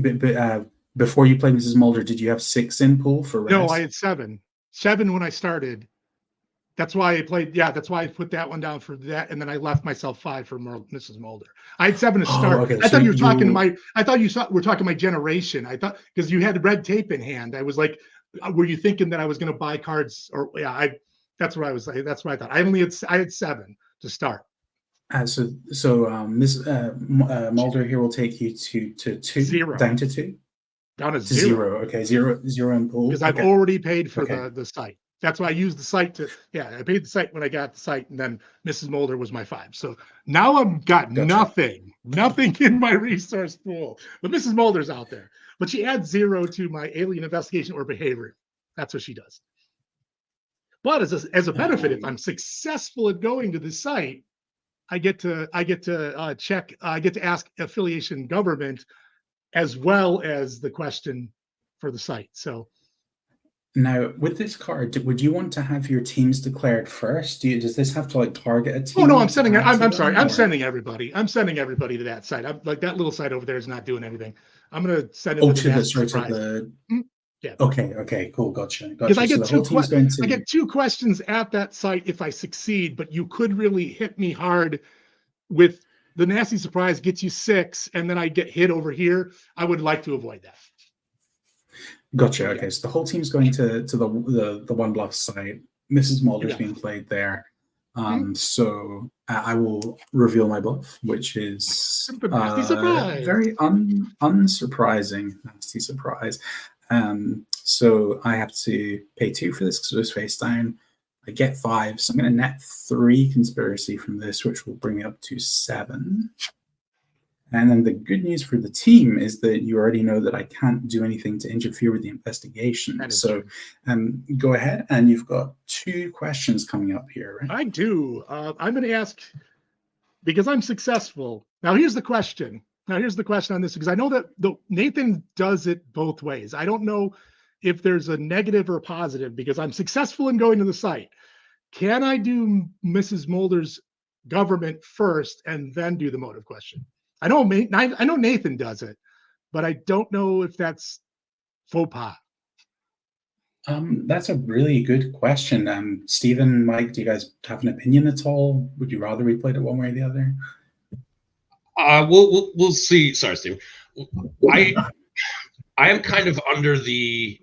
Before you played Mrs. Mulder, did you have 6 in pool for res? No, I had 7. 7 when I started. That's why I played. Yeah, that's why I put that one down for that, and then I left myself 5 for Mrs. Mulder. I had 7 to start. Okay. I thought you were talking my. I thought you were talking my generation. I thought because you had red tape in hand. I was like, were you thinking that I was going to buy cards? Or that's what I was. That's what I thought. I had 7 to start. Miss Mulder here will take you to 2, 0. Down to 2, down to 0. Okay, 0 in pool because I've already paid for the site. That's why I used the site to. Yeah, I paid the site when I got the site, and then Mrs. Mulder was my 5. So now I've got nothing in my resource pool. But Mrs. Mulder's out there. But she adds 0 to my alien investigation or behavior. That's what she does. But as a benefit, if I'm successful at going to the site, I get to check. I get to ask affiliation government as well as the question for the site. So now with this card, would you want to have your teams declared first? Does this have to target a team? Oh no, I'm sending. I'm sorry. I'm sending everybody. I'm sending everybody to that site. I'm like that little site over there is not doing anything. I'm gonna send it to the Yeah. Okay. Cool. Gotcha. Because I get I get 2 questions at that site if I succeed, but you could really hit me hard with the Nasty Surprise gets you 6, and then I get hit over here. I would like to avoid that. Gotcha. Okay, so the whole team's going to the one bluff site. Mrs. Mulder's being played there. So I will reveal my bluff, which is very unsurprising. Nasty Surprise. So I have to pay 2 for this because it was face down. I get 5, so I'm going to net 3 conspiracy from this, which will bring me up to 7. And then the good news for the team is that you already know that I can't do anything to interfere with the investigation. So go ahead, and you've got 2 questions coming up here, right? I do. I'm going to ask, because I'm successful. Now, here's the question. On this, because I know that Nathan does it both ways. I don't know if there's a negative or a positive, because I'm successful in going to the site. Can I do Mrs. Mulder's government first and then do the motive question? I know Nathan does it, but I don't know if that's faux pas. That's a really good question. Stephen, Mike, do you guys have an opinion at all? Would you rather we played it one way or the other? We'll see. Sorry, Stephen. I am kind of under the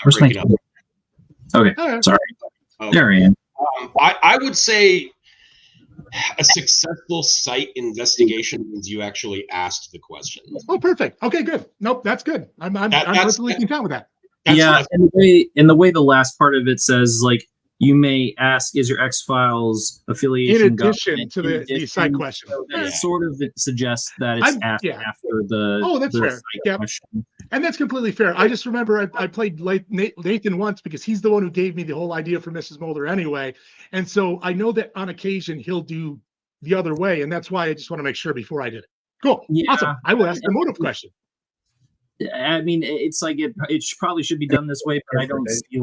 breaking up. Okay, sorry. There I am. I would say a successful site investigation means you actually asked the question. Oh, perfect. Okay, good. Nope, that's good. I'm perfectly content with that. Yeah, and the way the last part of it says, like, you may ask, is your X-Files affiliation in addition to the site question? So that sort of suggests that it's after the that's fair. Yeah, question. And that's completely fair. I just remember I played Nathan once because he's the one who gave me the whole idea for Mrs. Mulder anyway, and so I know that on occasion he'll do the other way, and that's why I just want to make sure before I did it. Cool, awesome. I will ask the motive question. I mean, it's like it probably should be done this way, but I don't see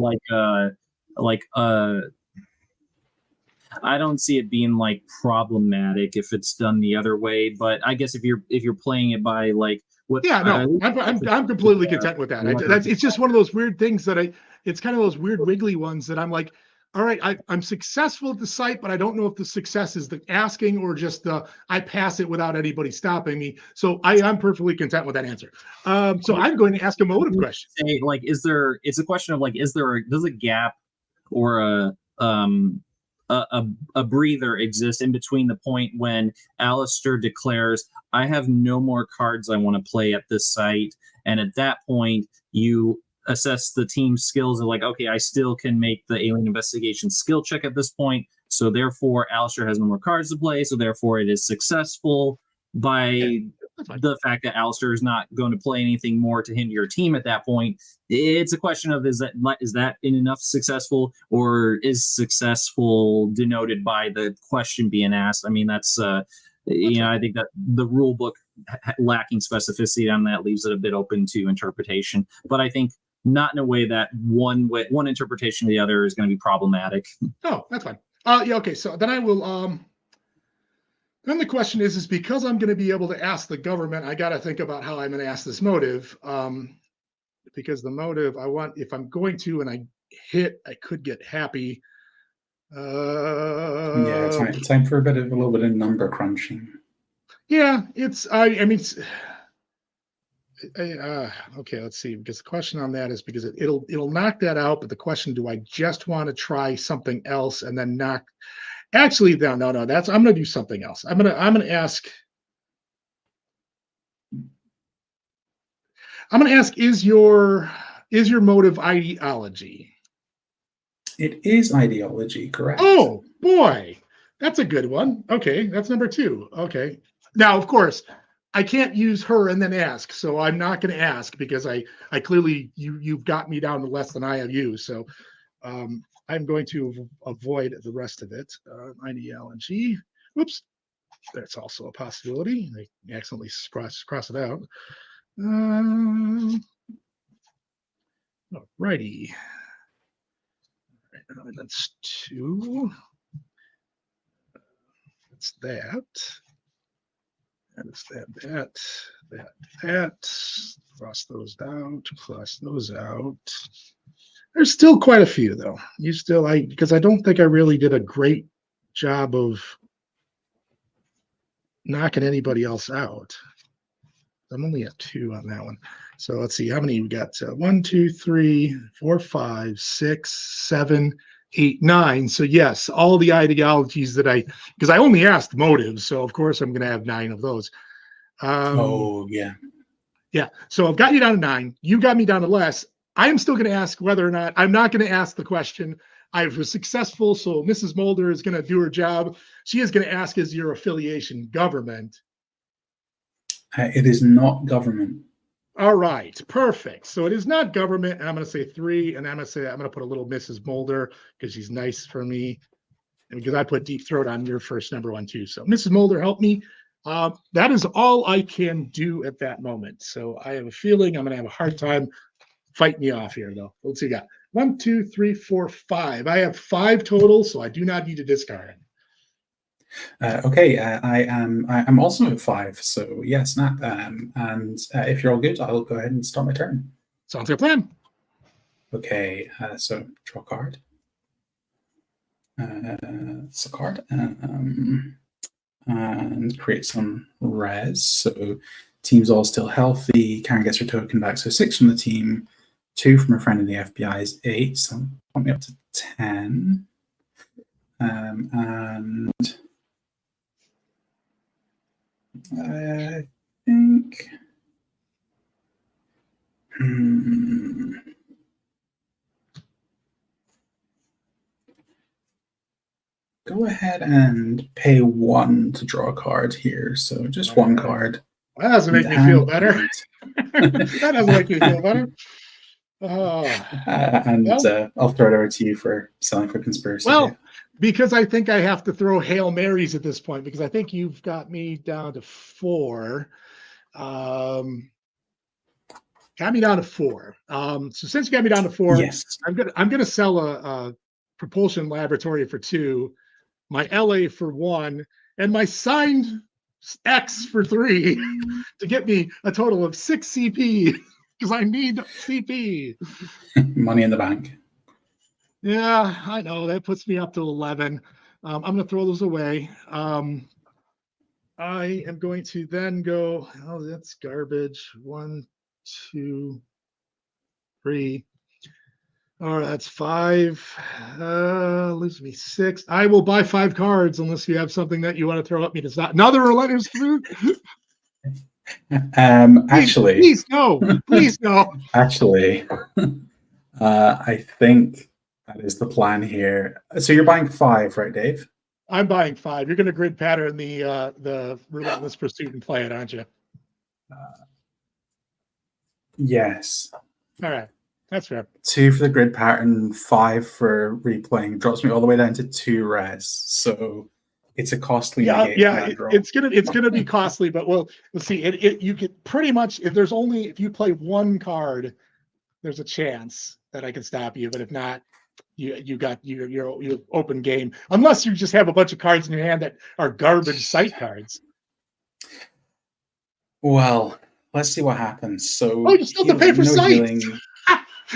I don't see it being like problematic if it's done the other way. But I guess if you're playing it by like what? Yeah, no, I'm completely content with that. It's just one of those weird things that it's kind of those weird wiggly ones that I'm like, all right, I'm successful at the site, but I don't know if the success is the asking or just I pass it without anybody stopping me. So I'm perfectly content with that answer. So I'm going to ask a motive question. Say, like, it's a question of like, does a gap or a breather exist in between the point when Alastair declares, I have no more cards I want to play at this site, and at that point you assess the team's skills and like, okay, I still can make the alien investigation skill check at this point, so therefore Alastair has no more cards to play, so therefore it is successful by the fact that Alastair is not going to play anything more to hinder your team at that point. It's a question of, is that enough successful, or is successful denoted by the question being asked? I mean, that's I think that the rule book lacking specificity on that leaves it a bit open to interpretation, but I think not in a way that one interpretation of the other is going to be problematic. Oh, that's fine. Okay, so then I will then the question is because I'm going to be able to ask the government, I got to think about how I'm going to ask this motive, because the motive I want, if I'm going to and I hit, I could get happy. Time for a little bit of number crunching. Yeah, okay, let's see, because the question on that is because it'll knock that out, but the question, do I just want to try something else and then knock? Actually, no. I'm going to do something else. I'm going to ask. Is your motive ideology? It is ideology, correct? Oh boy, that's a good one. Okay, that's number 2. Okay, now of course I can't use her and then ask, so I'm not going to ask because I clearly you've got me down to less than I have you. So I'm going to avoid the rest of it. Ideology. Whoops. That's also a possibility. I accidentally cross it out. Alrighty. That's 2. That's that. That's that. Cross those out. There's still quite a few though. Because I don't think I really did a great job of knocking anybody else out. I'm only at 2 on that one. So let's see how many we got. 1, 2, 3, 4, 5, 6, 7, 8, 9. So yes, all the ideologies because I only asked motives, so of course I'm going to have 9 of those. Yeah. So I've got you down to 9. You got me down to less. I am still going to ask whether or not, I'm not going to ask the question. I was successful, so Mrs. Mulder is going to do her job. She is going to ask, is your affiliation government? It is not government. All right, perfect. So it is not government, and I'm going to say 3, and I'm going to put a little Mrs. Mulder because she's nice for me, and because I put Deep Throat on your first number 1 too. So Mrs. Mulder, help me. That is all I can do at that moment. So I have a feeling I'm going to have a hard time fighting you off here, though. Let's see, we got 1, 2, 3, 4, 5. I have 5 total, so I do not need to discard. Okay, I'm also at 5, so yes, Nat. And if you're all good, I'll go ahead and start my turn. Sounds like a plan. Okay, so draw a card. It's a card. And create some res. So team's all still healthy. Karen gets her token back. So 6 from the team, 2 from her friend in the FBI is 8. So put me up to 10. And I think go ahead and pay 1 to draw a card here. So just 1 card. That doesn't make me feel better. That doesn't make me feel better. I'll throw it over to you for selling for conspiracy. Well, because I think I have to throw Hail Marys at this point, because I think you've got me down to 4. Got me down to 4. So since you got me down to 4, yes, I'm gonna sell a propulsion laboratory for 2, my LA for 1, and my signed X for 3 to get me a total of 6 CP because I need CP. Money in the bank. Yeah, I know. That puts me up to 11. I'm going to throw those away. I am going to then go, oh, that's garbage. 1, 2, 3. All right, that's 5. Leaves me 6. I will buy 5 cards unless you have something that you want to throw at me to stop. Another relentless fruit. Actually, please no. Please no. Actually, I think that is the plan here. So you're buying 5, right, Dave? I'm buying 5. You're going to grid pattern the relentless pursuit and play it, aren't you? Yes. All right. That's fair. 2 for the grid pattern, 5 for replaying. Drops me all the way down to 2 res. So it's a costly negate. It's gonna be costly, but let's see. You could pretty much, if you play 1 card, there's a chance that I can stop you. But if not, you got your open game. Unless you just have a bunch of cards in your hand that are garbage site cards. Well, let's see what happens. So you still have to pay for sites.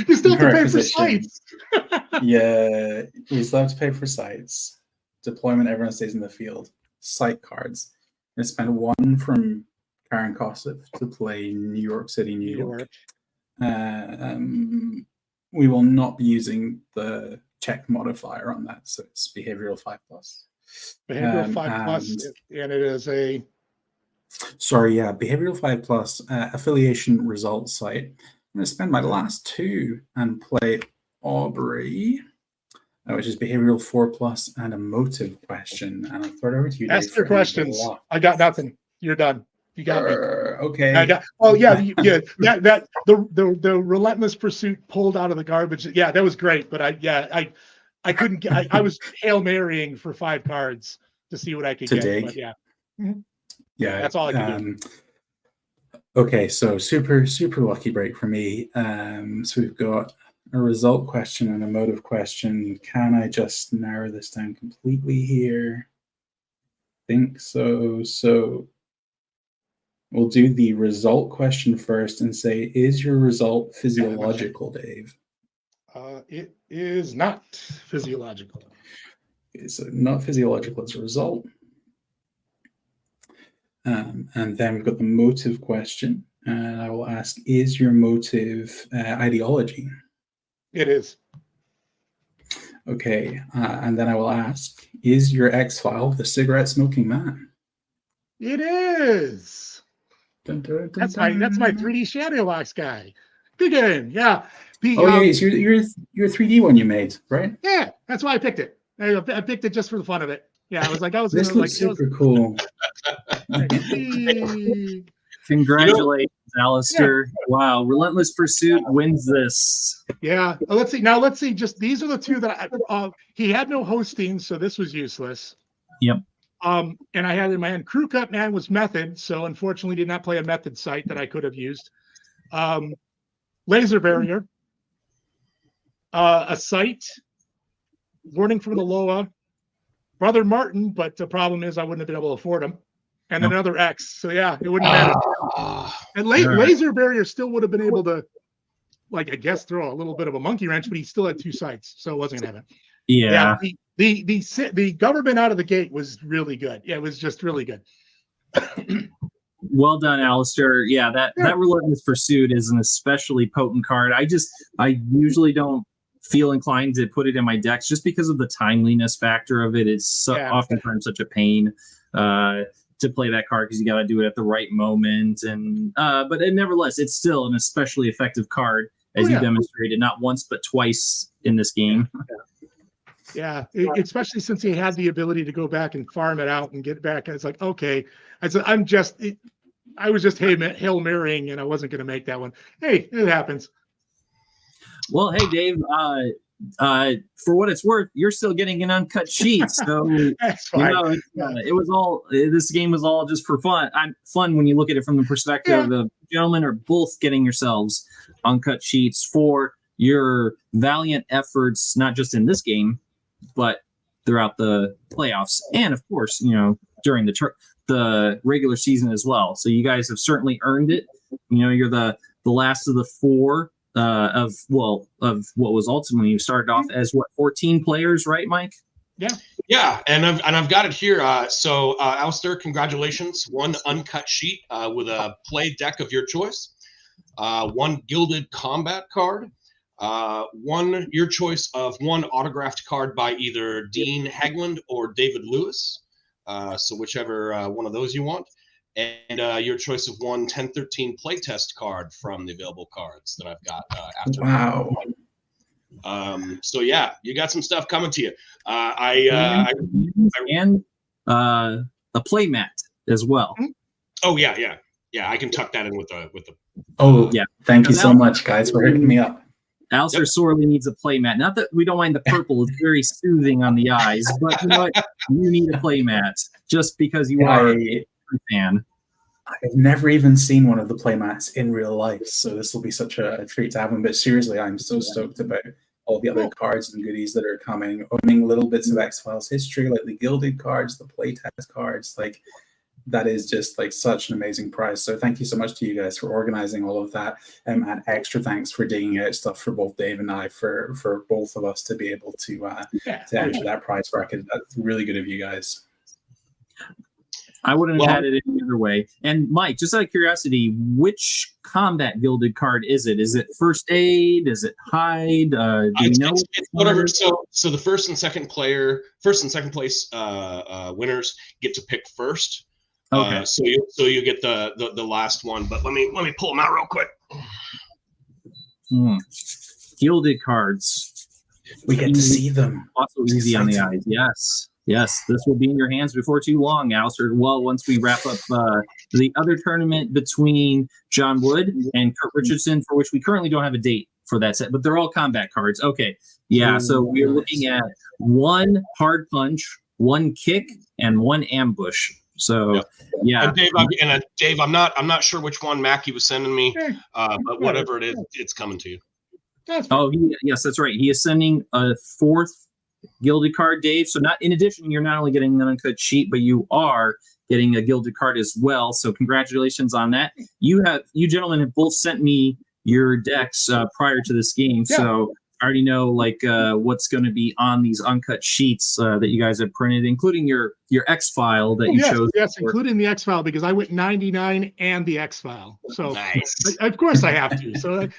You still have to pay for sites. Yeah, you still have to pay for sites. Deployment, everyone stays in the field. Site cards. I'm going to spend 1 from Karen Kossoff to play New York City, New York. We will not be using the check modifier on that, so it's behavioral 5+. Behavioral 5+, and it is a... Sorry, yeah, behavioral 5+, affiliation results site. I'm going to spend my last 2 and play Aubrey, which is behavioral 4+ and a motive question. And I'll throw it over to you, Dave. Ask your questions. I got nothing. You're done. You got me. Okay. The relentless pursuit pulled out of the garbage. Yeah, that was great. But I couldn't. I was Hail Marrying for 5 cards to see what I could get. Dig. But yeah. Yeah, that's all I could do. Okay, so super lucky break for me. So we've got a result question and a motive question. Can I just narrow this down completely here? I think so. So we'll do the result question first and say, is your result physiological, Dave? It is not physiological. Okay, so not physiological as a result. And then we've got the motive question. And I will ask, is your motive ideology? It is. Okay. And then I will ask, is your X-File the cigarette smoking man? It is. Dun, dun, dun, That's my 3D Shadow Box guy. Good game. Yeah. Yeah, it's your 3D one you made, right? Yeah, that's why I picked it. I picked it just for the fun of it. Yeah, I was This looks super cool. Congratulations, Alastair. Yeah. Wow, Relentless Pursuit wins this. Yeah. Let's see. Now let's see. Just these are the two that he had no hosting, so this was useless. Yep. And I had in my hand Crew Cut Man was Method, so unfortunately did not play a Method site that I could have used. Laser Barrier, a site, Warning from the Loa, Brother Martin, but the problem is I wouldn't have been able to afford him. And then another X. So yeah, it wouldn't matter. And Laser Barrier still would have been able to, like, I guess, throw a little bit of a monkey wrench, but he still had two sites, so it wasn't gonna happen. Yeah. The government out of the gate was really good. Yeah, it was just really good. Well done, Alastair. Yeah, that Relentless Pursuit is an especially potent card. I usually don't feel inclined to put it in my decks just because of the timeliness factor of it. It's oftentimes such a pain to play that card because you got to do it at the right moment. And but nevertheless, it's still an especially effective card, as you demonstrated not once but twice in this game. Yeah, especially since he had the ability to go back and farm it out and get back. And it's like, okay, I was just Hail Marrying, and I wasn't going to make that one. Hey, it happens. Well, hey, Dave, for what it's worth, you're still getting an uncut sheet. So, that's fine. This game was all just for fun. Fun when you look at it from the perspective of gentlemen are both getting yourselves uncut sheets for your valiant efforts, not just in this game, but throughout the playoffs. And of course, during the regular season as well. So you guys have certainly earned it. You're the last of the four of what was ultimately, you started off as 14 players, right, Mike? Yeah, and I've got it here. So Alastair, congratulations! One uncut sheet with a play deck of your choice, one gilded combat card, your choice of one autographed card by either Dean Hagland or David Lewis. So whichever one of those you want, and your choice of one 1013 playtest card from the available cards that I've got after. Wow. So yeah, you got some stuff coming to you. And a play mat as well. Oh yeah. I can tuck that in with the. Oh yeah, thank you so much, guys, for hooking me up. Alastair sorely needs a play mat. Not that we don't mind the purple; it's very soothing on the eyes. But you know what? You need a play mat just because you are a fan. I've never even seen one of the play mats in real life, so this will be such a treat to have them. But seriously, I'm so stoked about all the other cards and goodies that are coming. Owning little bits of X-Files history, like the gilded cards, the playtest cards, like. That is just like such an amazing prize. So thank you so much to you guys for organizing all of that. And extra thanks for digging out stuff for both Dave and I, for both of us to be able to enter that prize bracket. That's really good of you guys. I wouldn't have had it any other way. And Mike, just out of curiosity, which combat gilded card is it? Is it first aid? Is it hide? Do you know? It's whatever. So the first and second place winners get to pick first. Okay. So you get the last one, but let me pull them out real quick. Gilded cards. We get to see them. Also easy on the eyes. Yes. This will be in your hands before too long, Alastair. Well, once we wrap up the other tournament between John Wood and Kurt Richardson, for which we currently don't have a date for that set, but they're all combat cards. Okay. Yeah. So we're looking at one hard punch, one kick, and one ambush. So yeah, and Dave, I'm not sure which one Mackie was sending me, but whatever it is, it's coming to you. Yes, that's right. He is sending a fourth gilded card, Dave. So in addition, you're not only getting an uncut sheet, but you are getting a gilded card as well. So congratulations on that. You gentlemen have both sent me your decks prior to this game, so I already know what's going to be on these uncut sheets that you guys have printed, including your X-File that you chose. Yes, including the X-File, because I went 99 and the X-File. So nice. Of course I have to. So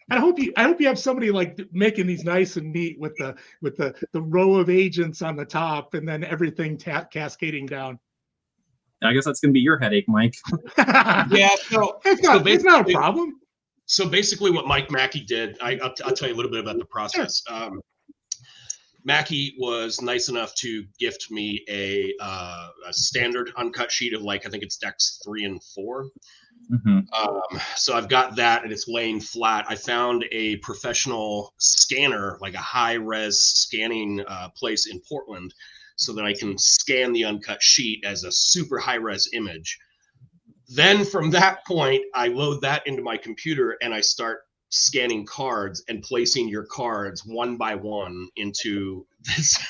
I hope you have somebody like making these nice and neat with the row of agents on the top and then everything cascading down. I guess that's going to be your headache, Mike. Yeah, it's not a problem. So basically what Mike Mackey did, I'll tell you a little bit about the process. Mackey was nice enough to gift me a standard uncut sheet of, like, I think it's decks 3 and 4. So I've got that, and it's laying flat. I found a professional scanner, like a high-res scanning place in Portland, so that I can scan the uncut sheet as a super high-res image. Then from that point, I load that into my computer, and I start scanning cards and placing your cards one by one into this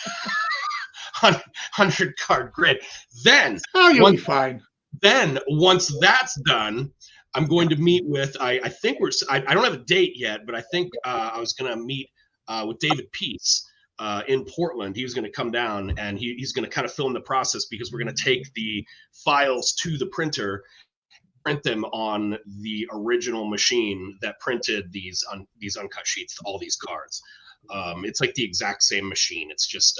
100 card grid. Then you'll be fine. Then once that's done, I'm going to meet with, I think I don't have a date yet, but I think I was going to meet with David Peace in Portland. He was going to come down, and he's going to kind of film the process, because we're going to take the files to the printer, print them on the original machine that printed these uncut sheets, all these cards. It's like the exact same machine. It's just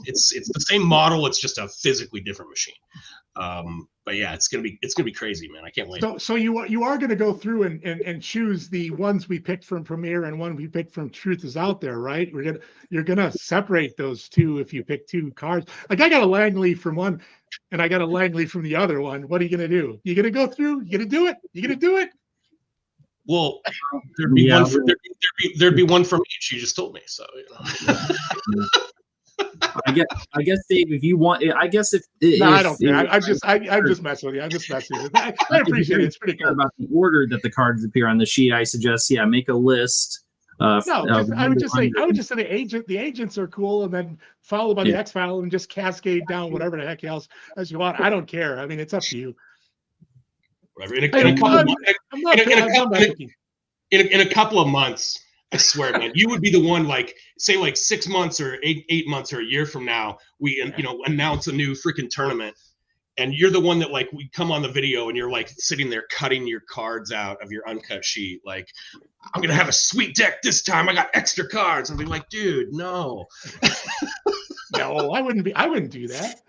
it's the same model. It's just a physically different machine. But yeah, it's gonna be crazy, man. I can't wait. So you are gonna go through and choose the ones we picked from Premiere and one we picked from Truth Is Out There, right? You're gonna separate those two if you pick two cards. Like, I got a Langley from one, and I got a Langley from the other one. What are you gonna do? You gonna go through? You gonna do it? You gonna do it? Well, there'd be one from each. You just told me, so I guess, Dave, if you want, I guess if no, I don't care. I'm just messing with you. I'm just messing with you. I appreciate it. It's pretty cool. About the order that the cards appear on the sheet, I suggest, make a list. I would just say the agents are cool, and then followed by the X-File, and just cascade down whatever the heck else as you want. I don't care. I mean, it's up to you. Whatever. In a couple of months, I swear, man, you would be the one, like, say, like 6 months or eight months or a year from now, we announce a new freaking tournament, and you're the one that, like, we come on the video, and you're like sitting there cutting your cards out of your uncut sheet, like, I'm gonna have a sweet deck this time. I got extra cards. And be like, dude, no. No, I wouldn't do that.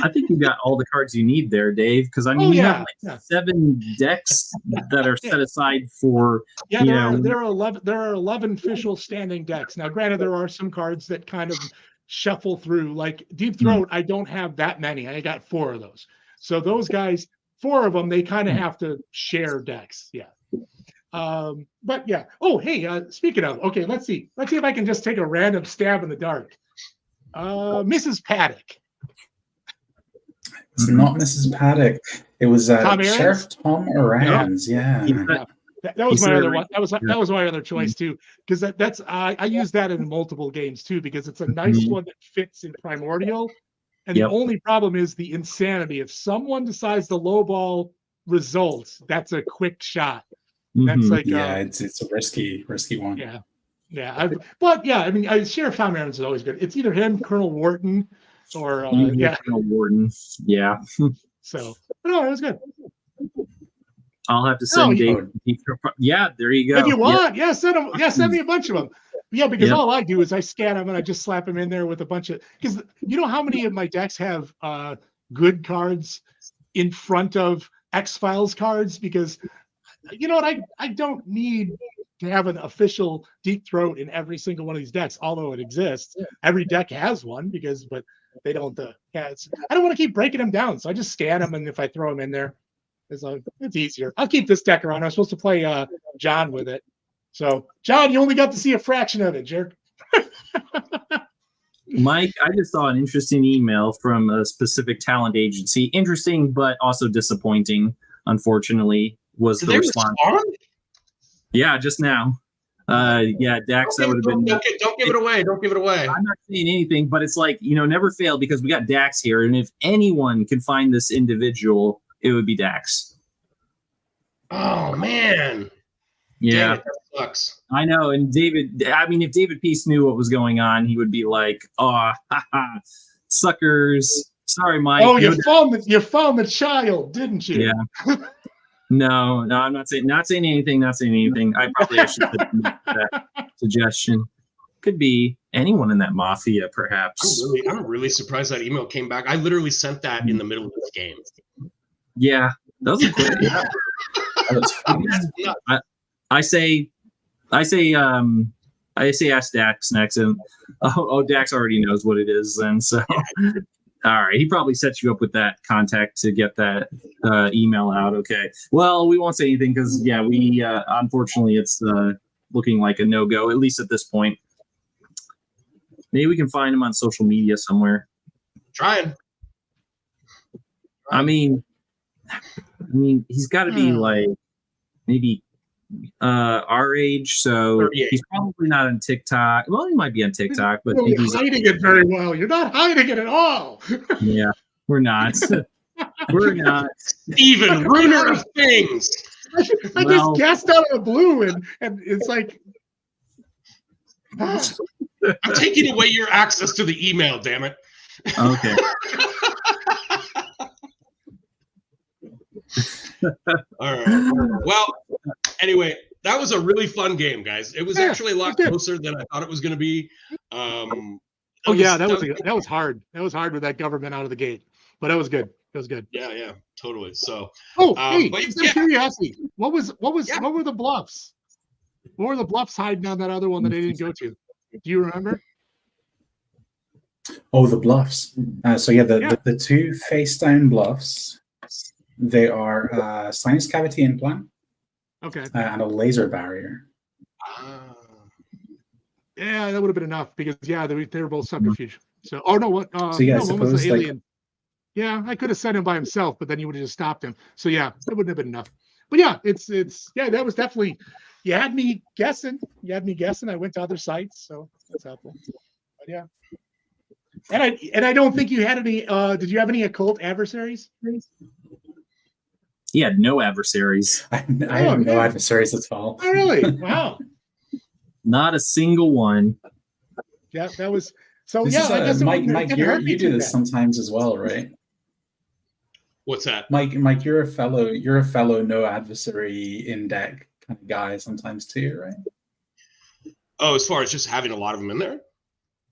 I think you got all the cards you need there, Dave, because I mean, you have like 7 decks that are set aside for. Yeah, there are 11 official standing decks. Now, granted, there are some cards that kind of shuffle through. Like Deep Throat, I don't have that many. I got 4 of those. So those guys, 4 of them, they kind of have to share decks. Yeah. But yeah. Oh, hey. Speaking of, okay, let's see if I can just take a random stab in the dark. Mrs. Paddock. It's not Mrs. Paddock. It was Sheriff Tom Arans. Yeah. That was my other one. That was my other choice too, because that's I use that in multiple games too, because it's a nice one that fits in Primordial. And the only problem is the insanity. If someone decides to lowball results, that's a quick shot. That's like it's a risky one. Yeah. But I mean, Sheriff Tom Arans is always good. It's either him, Colonel Wharton. Or Colonel Warden, So, no, it was good. I'll have to send Dave. Yeah, there you go. If you want, send me a bunch of them. Yeah, because all I do is I scan them and I just slap them in there with a bunch of. Because you know how many of my decks have good cards in front of X-Files cards? Because you know what, I don't need to have an official Deep Throat in every single one of these decks, although it exists. Every deck has one, but they don't. I don't want to keep breaking them down, so I just scan them, and if I throw them in there, it's easier. I'll keep this deck around. I'm supposed to play John with it. So, John, you only got to see a fraction of it, jerk. Mike, I just saw an interesting email from a specific talent agency. Interesting, but also disappointing, unfortunately, was the response. Yeah, just now. Dax, that would have been. Don't give it away. Don't give it away. I'm not saying anything, but it's like, never fail, because we got Dax here, and if anyone can find this individual, it would be Dax. Oh man. Yeah. That sucks. I know, and David. I mean, if David Peace knew what was going on, he would be like, "Oh, suckers! Sorry, Mike." Oh, you found the child, didn't you? Yeah. No, I'm not saying anything. I probably should make that suggestion. Could be anyone in that mafia, perhaps. I'm really surprised that email came back. I literally sent that in the middle of this game. Yeah, that was quick. I say ask Dax next, and Dax already knows what it is, and so all right, he probably sets you up with that contact to get that email out. Okay, well, we won't say anything because we unfortunately it's looking like a no-go, at least at this point. Maybe we can find him on social media somewhere. Trying. I mean, he's got to be like maybe our age, so 38. he's probably not on TikTok. Well, he might be on TikTok, but You're hiding it very well. You're not hiding it at all. Yeah, we're not. We're not. Even ruiner of things. I just guessed out of the blue, and it's like. I'm taking away your access to the email, damn it. Okay. All right. Well, anyway, that was a really fun game, guys. It was actually a lot closer than I thought it was going to be. That was hard. That was hard with that government out of the gate, but that was good. It was good. Yeah, totally. So, hey, just out of curiosity, what were the bluffs? What were the bluffs hiding on that other one that they didn't go to? Do you remember? Oh, the bluffs. The two face down bluffs. They are sinus cavity implant. Okay. And a laser barrier. Yeah, that would have been enough because they were both subterfuge. So, one was the alien. Yeah, I could have sent him by himself, but then you would have just stopped him. So that wouldn't have been enough. But that was definitely. You had me guessing. I went to other sites, so that's helpful. But yeah. And I don't think you had any. Did you have any occult adversaries? He had no adversaries. I have no adversaries at all. Oh, really? Wow. Not a single one. Yeah, that was so. This I guess Mike, you do this sometimes as well, right? What's that? Mike, you're a fellow no adversary in deck kind of guy sometimes too, right? Oh, as far as just having a lot of them in there?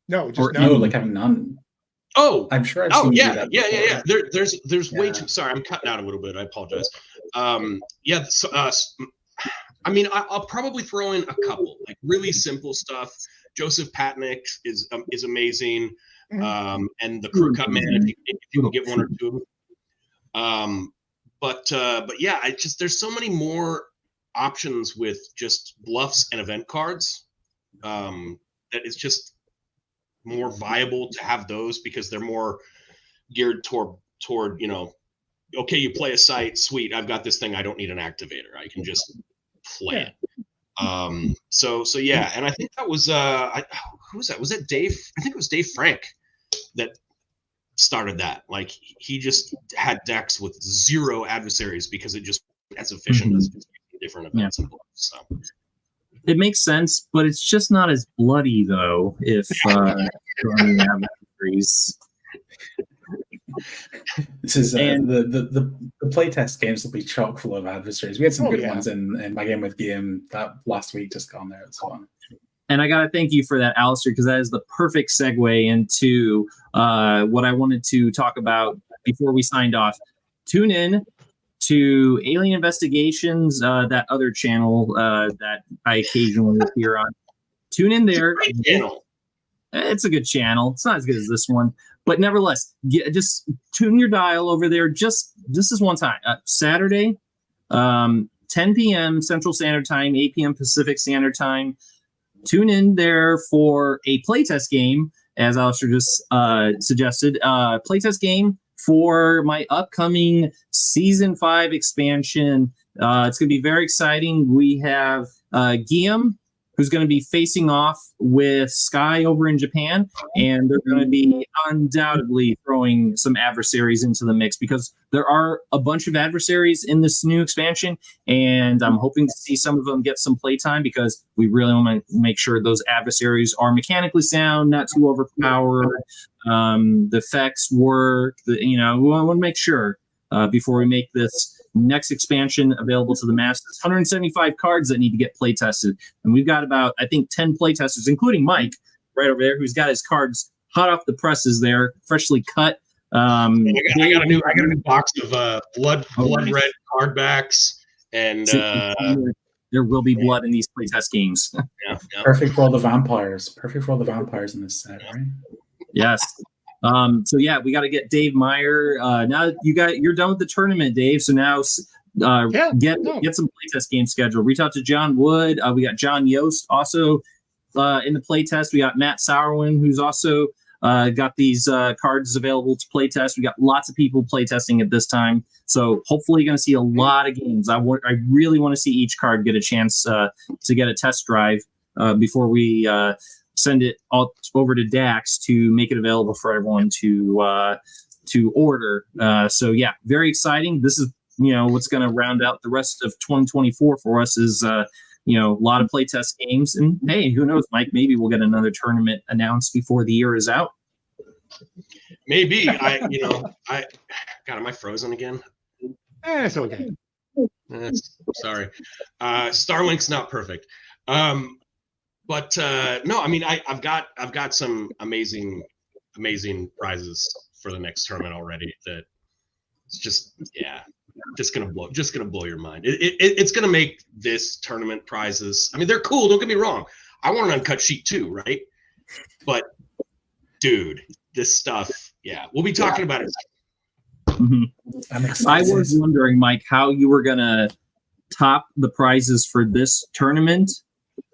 No, just none. No, like having none. Oh, I'm sure I've seen you do that before. There's way too. Sorry, I'm cutting out a little bit. I apologize. I'll probably throw in a couple like really simple stuff. Joseph Patnick is amazing, and the crew cut man if you can get one or two of them. But there's so many more options with just bluffs and event cards that it's just more viable to have those because they're more geared toward okay, you play a site, sweet, I've got this thing, I don't need an activator, I can just play it. And I think that was who was that? Was that Dave? I think it was Dave Frank that started that. Like he just had decks with 0 adversaries because it just as efficient as different events and bluffs. So it makes sense, but it's just not as bloody though if adversaries. This is the playtest games will be chock full of adversaries. We had some good ones in my game with Guillaume that last week just gone there. It's fun. And I got to thank you for that, Alastair, because that is the perfect segue into what I wanted to talk about before we signed off. Tune in to Alien Investigations, that other channel that I occasionally appear on. Tune in there. It's a good channel. It's not as good as this one. But nevertheless, just tune your dial over there. Just this is one time. Saturday, 10 p.m. Central Standard Time, 8 p.m. Pacific Standard Time. Tune in there for a playtest game, as Alastair just suggested. Playtest game for my upcoming Season 5 expansion. It's going to be very exciting. We have Guillaume, who's going to be facing off with Sky over in Japan, and they're going to be undoubtedly throwing some adversaries into the mix because there are a bunch of adversaries in this new expansion, and I'm hoping to see some of them get some playtime because we really want to make sure those adversaries are mechanically sound, not too overpowered, the effects work, we want to make sure before we make this next expansion available to the masses. 175 cards that need to get play tested, and we've got about 10 play testers, including Mike right over there, who's got his cards hot off the presses there, freshly cut. I got a new box of blood red card backs and there will be blood in these playtest games. Yeah. Perfect for all the vampires. Perfect for all the vampires in this set, right? Yes. So yeah, we got to get Dave Meyer. Now you're done with the tournament, Dave. So now get some playtest games scheduled. Reach out to John Wood. We got John Yost also in the playtest. We got Matt Sauerwin, who's also got these cards available to playtest. We got lots of people playtesting at this time. So hopefully you're going to see a lot of games. I really want to see each card get a chance to get a test drive before we send it all over to Dax to make it available for everyone to order. So yeah, very exciting. This is what's going to round out the rest of 2024 for us is a lot of playtest games. And hey, who knows, Mike? Maybe we'll get another tournament announced before the year is out. Maybe. Am I frozen again? It's okay. Sorry. Starlink's not perfect. But no, I mean, I've got some amazing prizes for the next tournament already. That it's just gonna blow your mind. It's gonna make this tournament prizes. I mean, they're cool. Don't get me wrong. I want an uncut sheet too, right? But dude, this stuff, we'll be talking about it. Mm-hmm. I was wondering, Mike, how you were gonna top the prizes for this tournament.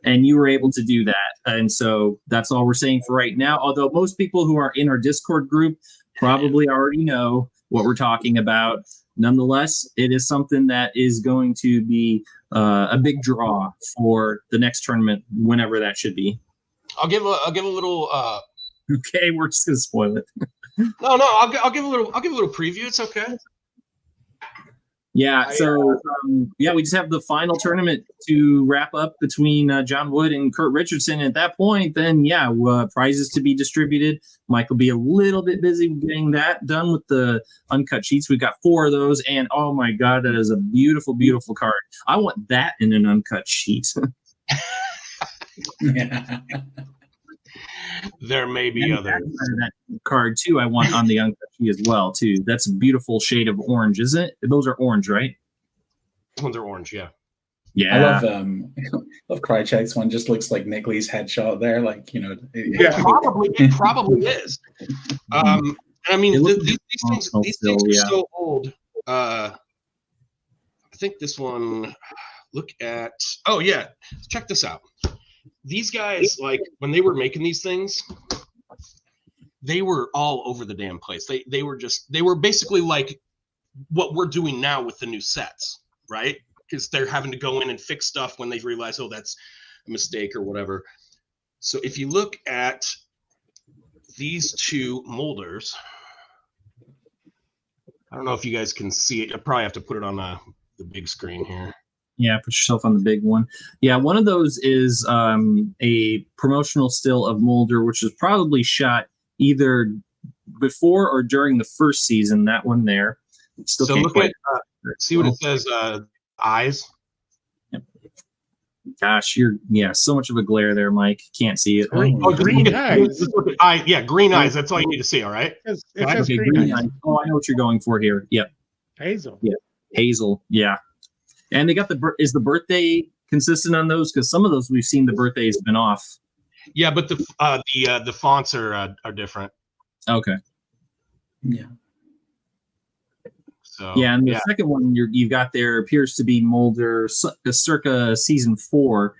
And you were able to do that. And so that's all we're saying for right now. Although most people who are in our Discord group probably already know what we're talking about. Nonetheless, it is something that is going to be a big draw for the next tournament, whenever that should be. I'll give a little. Okay, we're just gonna spoil it. No, I'll give a little preview. It's okay. Yeah, so we just have the final tournament to wrap up between John Wood and Kurt Richardson. At that point, then prizes to be distributed. Mike will be a little bit busy getting that done with the uncut sheets. We've got 4 of those, and oh my god, that is a beautiful, beautiful card. I want that in an uncut sheet. There may be others. That card too, I want on the uncut sheet as well too. That's a beautiful shade of orange, isn't it? Those are orange, right? Those ones are orange, yeah. I love Krychek's one. Just looks like Nick Lee's headshot there. It probably is. I mean, these things are so old. I think this one. Look at. Oh yeah, check this out. These guys, like when they were making these things, they were all over the damn place. They were basically like what we're doing now with the new sets, right? Because they're having to go in and fix stuff when they realize, oh, that's a mistake or whatever. So if you look at these 2 molders, I don't know if you guys can see it. I probably have to put it on the big screen here. Yeah, put yourself on the big one. Yeah, one of those is a promotional still of Mulder, which was probably shot either before or during the first season. That one there. Still so look at see what it says. Eyes. Yep. Gosh, so much of a glare there, Mike. Can't see it. Green eyes. Green eyes. That's all you need to see. All right. Green eyes. Oh, I know what you're going for here. Yep. Hazel. Yeah. Hazel. Yeah. And they got is the birthday consistent on those? Because some of those we've seen the birthday has been off. Yeah, but the fonts are different. Okay. Yeah. So and the second one you've got there appears to be Mulder circa season 4,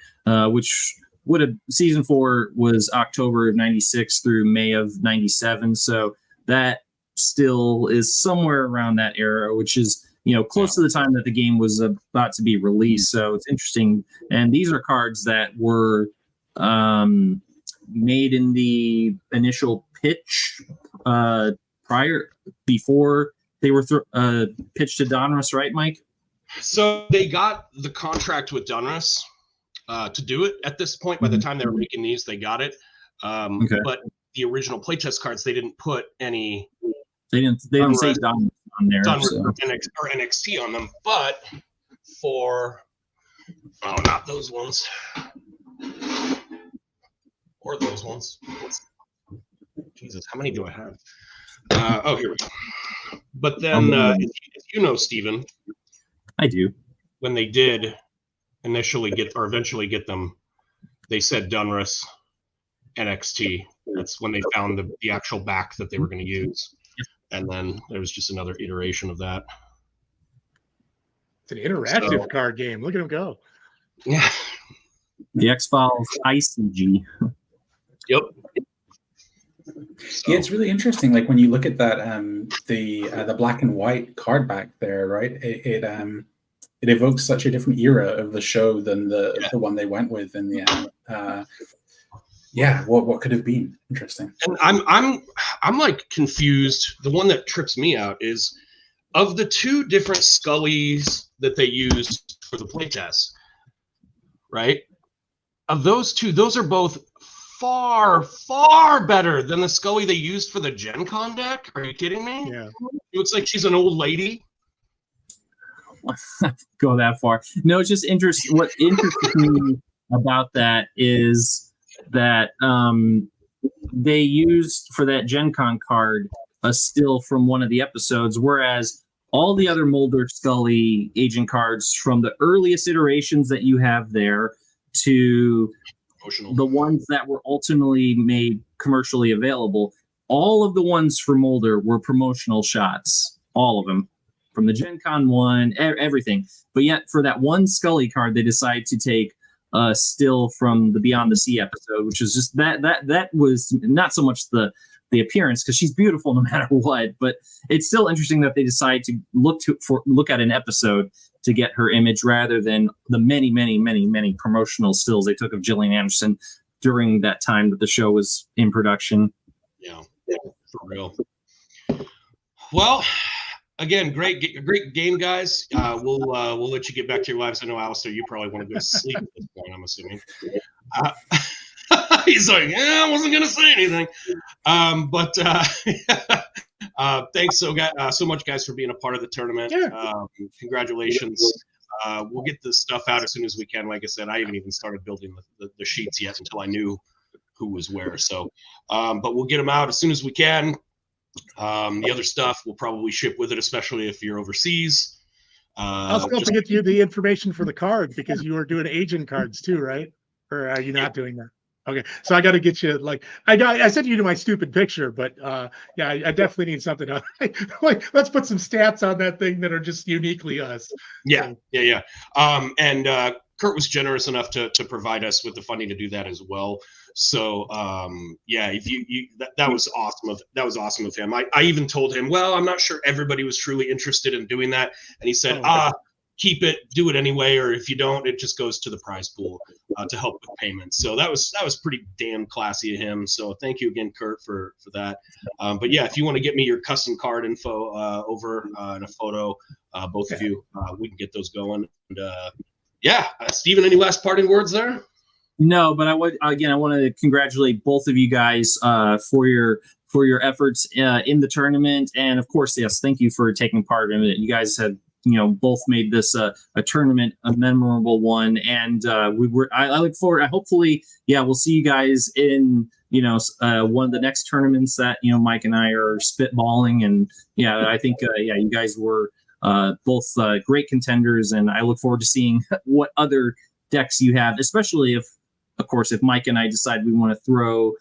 which would have season 4 was October of '96 through May of '97. So that still is somewhere around that era, which is close to the time that the game was about to be released. So it's interesting. And these are cards that were made in the initial pitch before they were pitched to Donruss, right, Mike? So they got the contract with Donruss to do it at this point. By the time they were making these, they got it. But the original playtest cards, they didn't put any. They didn't say Donruss on there, or NXT on them, but not those ones, or those ones. Jesus, how many do I have? Here we go. But then, if you know, Steven, I do. When they did eventually get them, they said Donruss NXT. That's when they found the actual back that they were going to use. And then there was just another iteration of that. It's an interactive card game. Look at him go. Yeah. The X-Files ICG. Yep. Yeah, it's really interesting. Like when you look at that, the black and white card back there, right? It evokes such a different era of the show than the one they went with in the end. Yeah, what could have been interesting. And I'm like confused. The one that trips me out is of the two different Scullys that they used for the playtest, right? Of those two, those are both far, far better than the Scully they used for the Gen Con deck. Are you kidding me? Yeah. It looks like she's an old lady. Go that far. No, it's just interesting. What interests me about that is that they used for that Gen Con card a still from one of the episodes, whereas all the other Mulder Scully agent cards from the earliest iterations that you have there to the ones that were ultimately made commercially available, all of the ones for Mulder were promotional shots. All of them. From the Gen Con one, everything. But yet, for that one Scully card, they decided to take still from the Beyond the Sea episode, which was just that was not so much the appearance, because she's beautiful no matter what, but it's still interesting that they decide to look at an episode to get her image rather than the many promotional stills they took of Gillian Anderson during that time that the show was in production. Yeah, for real. Well, again, great game, guys. We'll let you get back to your lives. I know, Alastair, you probably want to go to sleep at this point, I'm assuming. He's like, I wasn't going to say anything. Thanks so much, guys, for being a part of the tournament. Yeah. Congratulations. We'll get this stuff out as soon as we can. Like I said, I haven't even started building the sheets yet until I knew who was where. So, but we'll get them out as soon as we can. The other stuff we'll probably ship with it, especially if you're overseas. I'll still have to get you the information for the card, because you are doing agent cards too, right? Or are you not doing that? Okay, so I got to get you, like, I sent you to my stupid picture, but yeah, I definitely need something. Like, let's put some stats on that thing that are just uniquely us. Yeah. And Kurt was generous enough to provide us with the funding to do that as well. So yeah, if you that was awesome. That was awesome of him. I even told him, well, I'm not sure everybody was truly interested in doing that, and he said, keep it, do it anyway, or if you don't, it just goes to the prize pool to help with payments. So that was pretty damn classy of him. So thank you again, Kurt, for that. But yeah, if you want to get me your custom card info over in a photo, both of you, we can get those going. And yeah, Stephen, any last parting words there? No, but I want to congratulate both of you guys for your efforts in the tournament, and of course, yes, thank you for taking part in it. You guys have both made this a tournament a memorable one, and I look forward. Hopefully, we'll see you guys in one of the next tournaments that Mike and I are spitballing, and I think you guys were both great contenders, and I look forward to seeing what other decks you have, especially if Mike and I decide we want to throw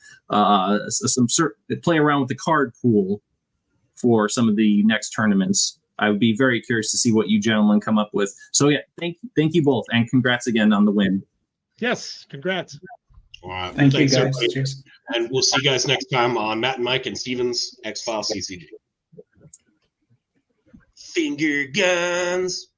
play around with the card pool for some of the next tournaments. I would be very curious to see what you gentlemen come up with. So yeah, thank you both, and congrats again on the win. Yes, congrats. All right. Thank you, guys. And we'll see you guys next time on Matt and Mike and Steven's X-Files CCG. Finger guns.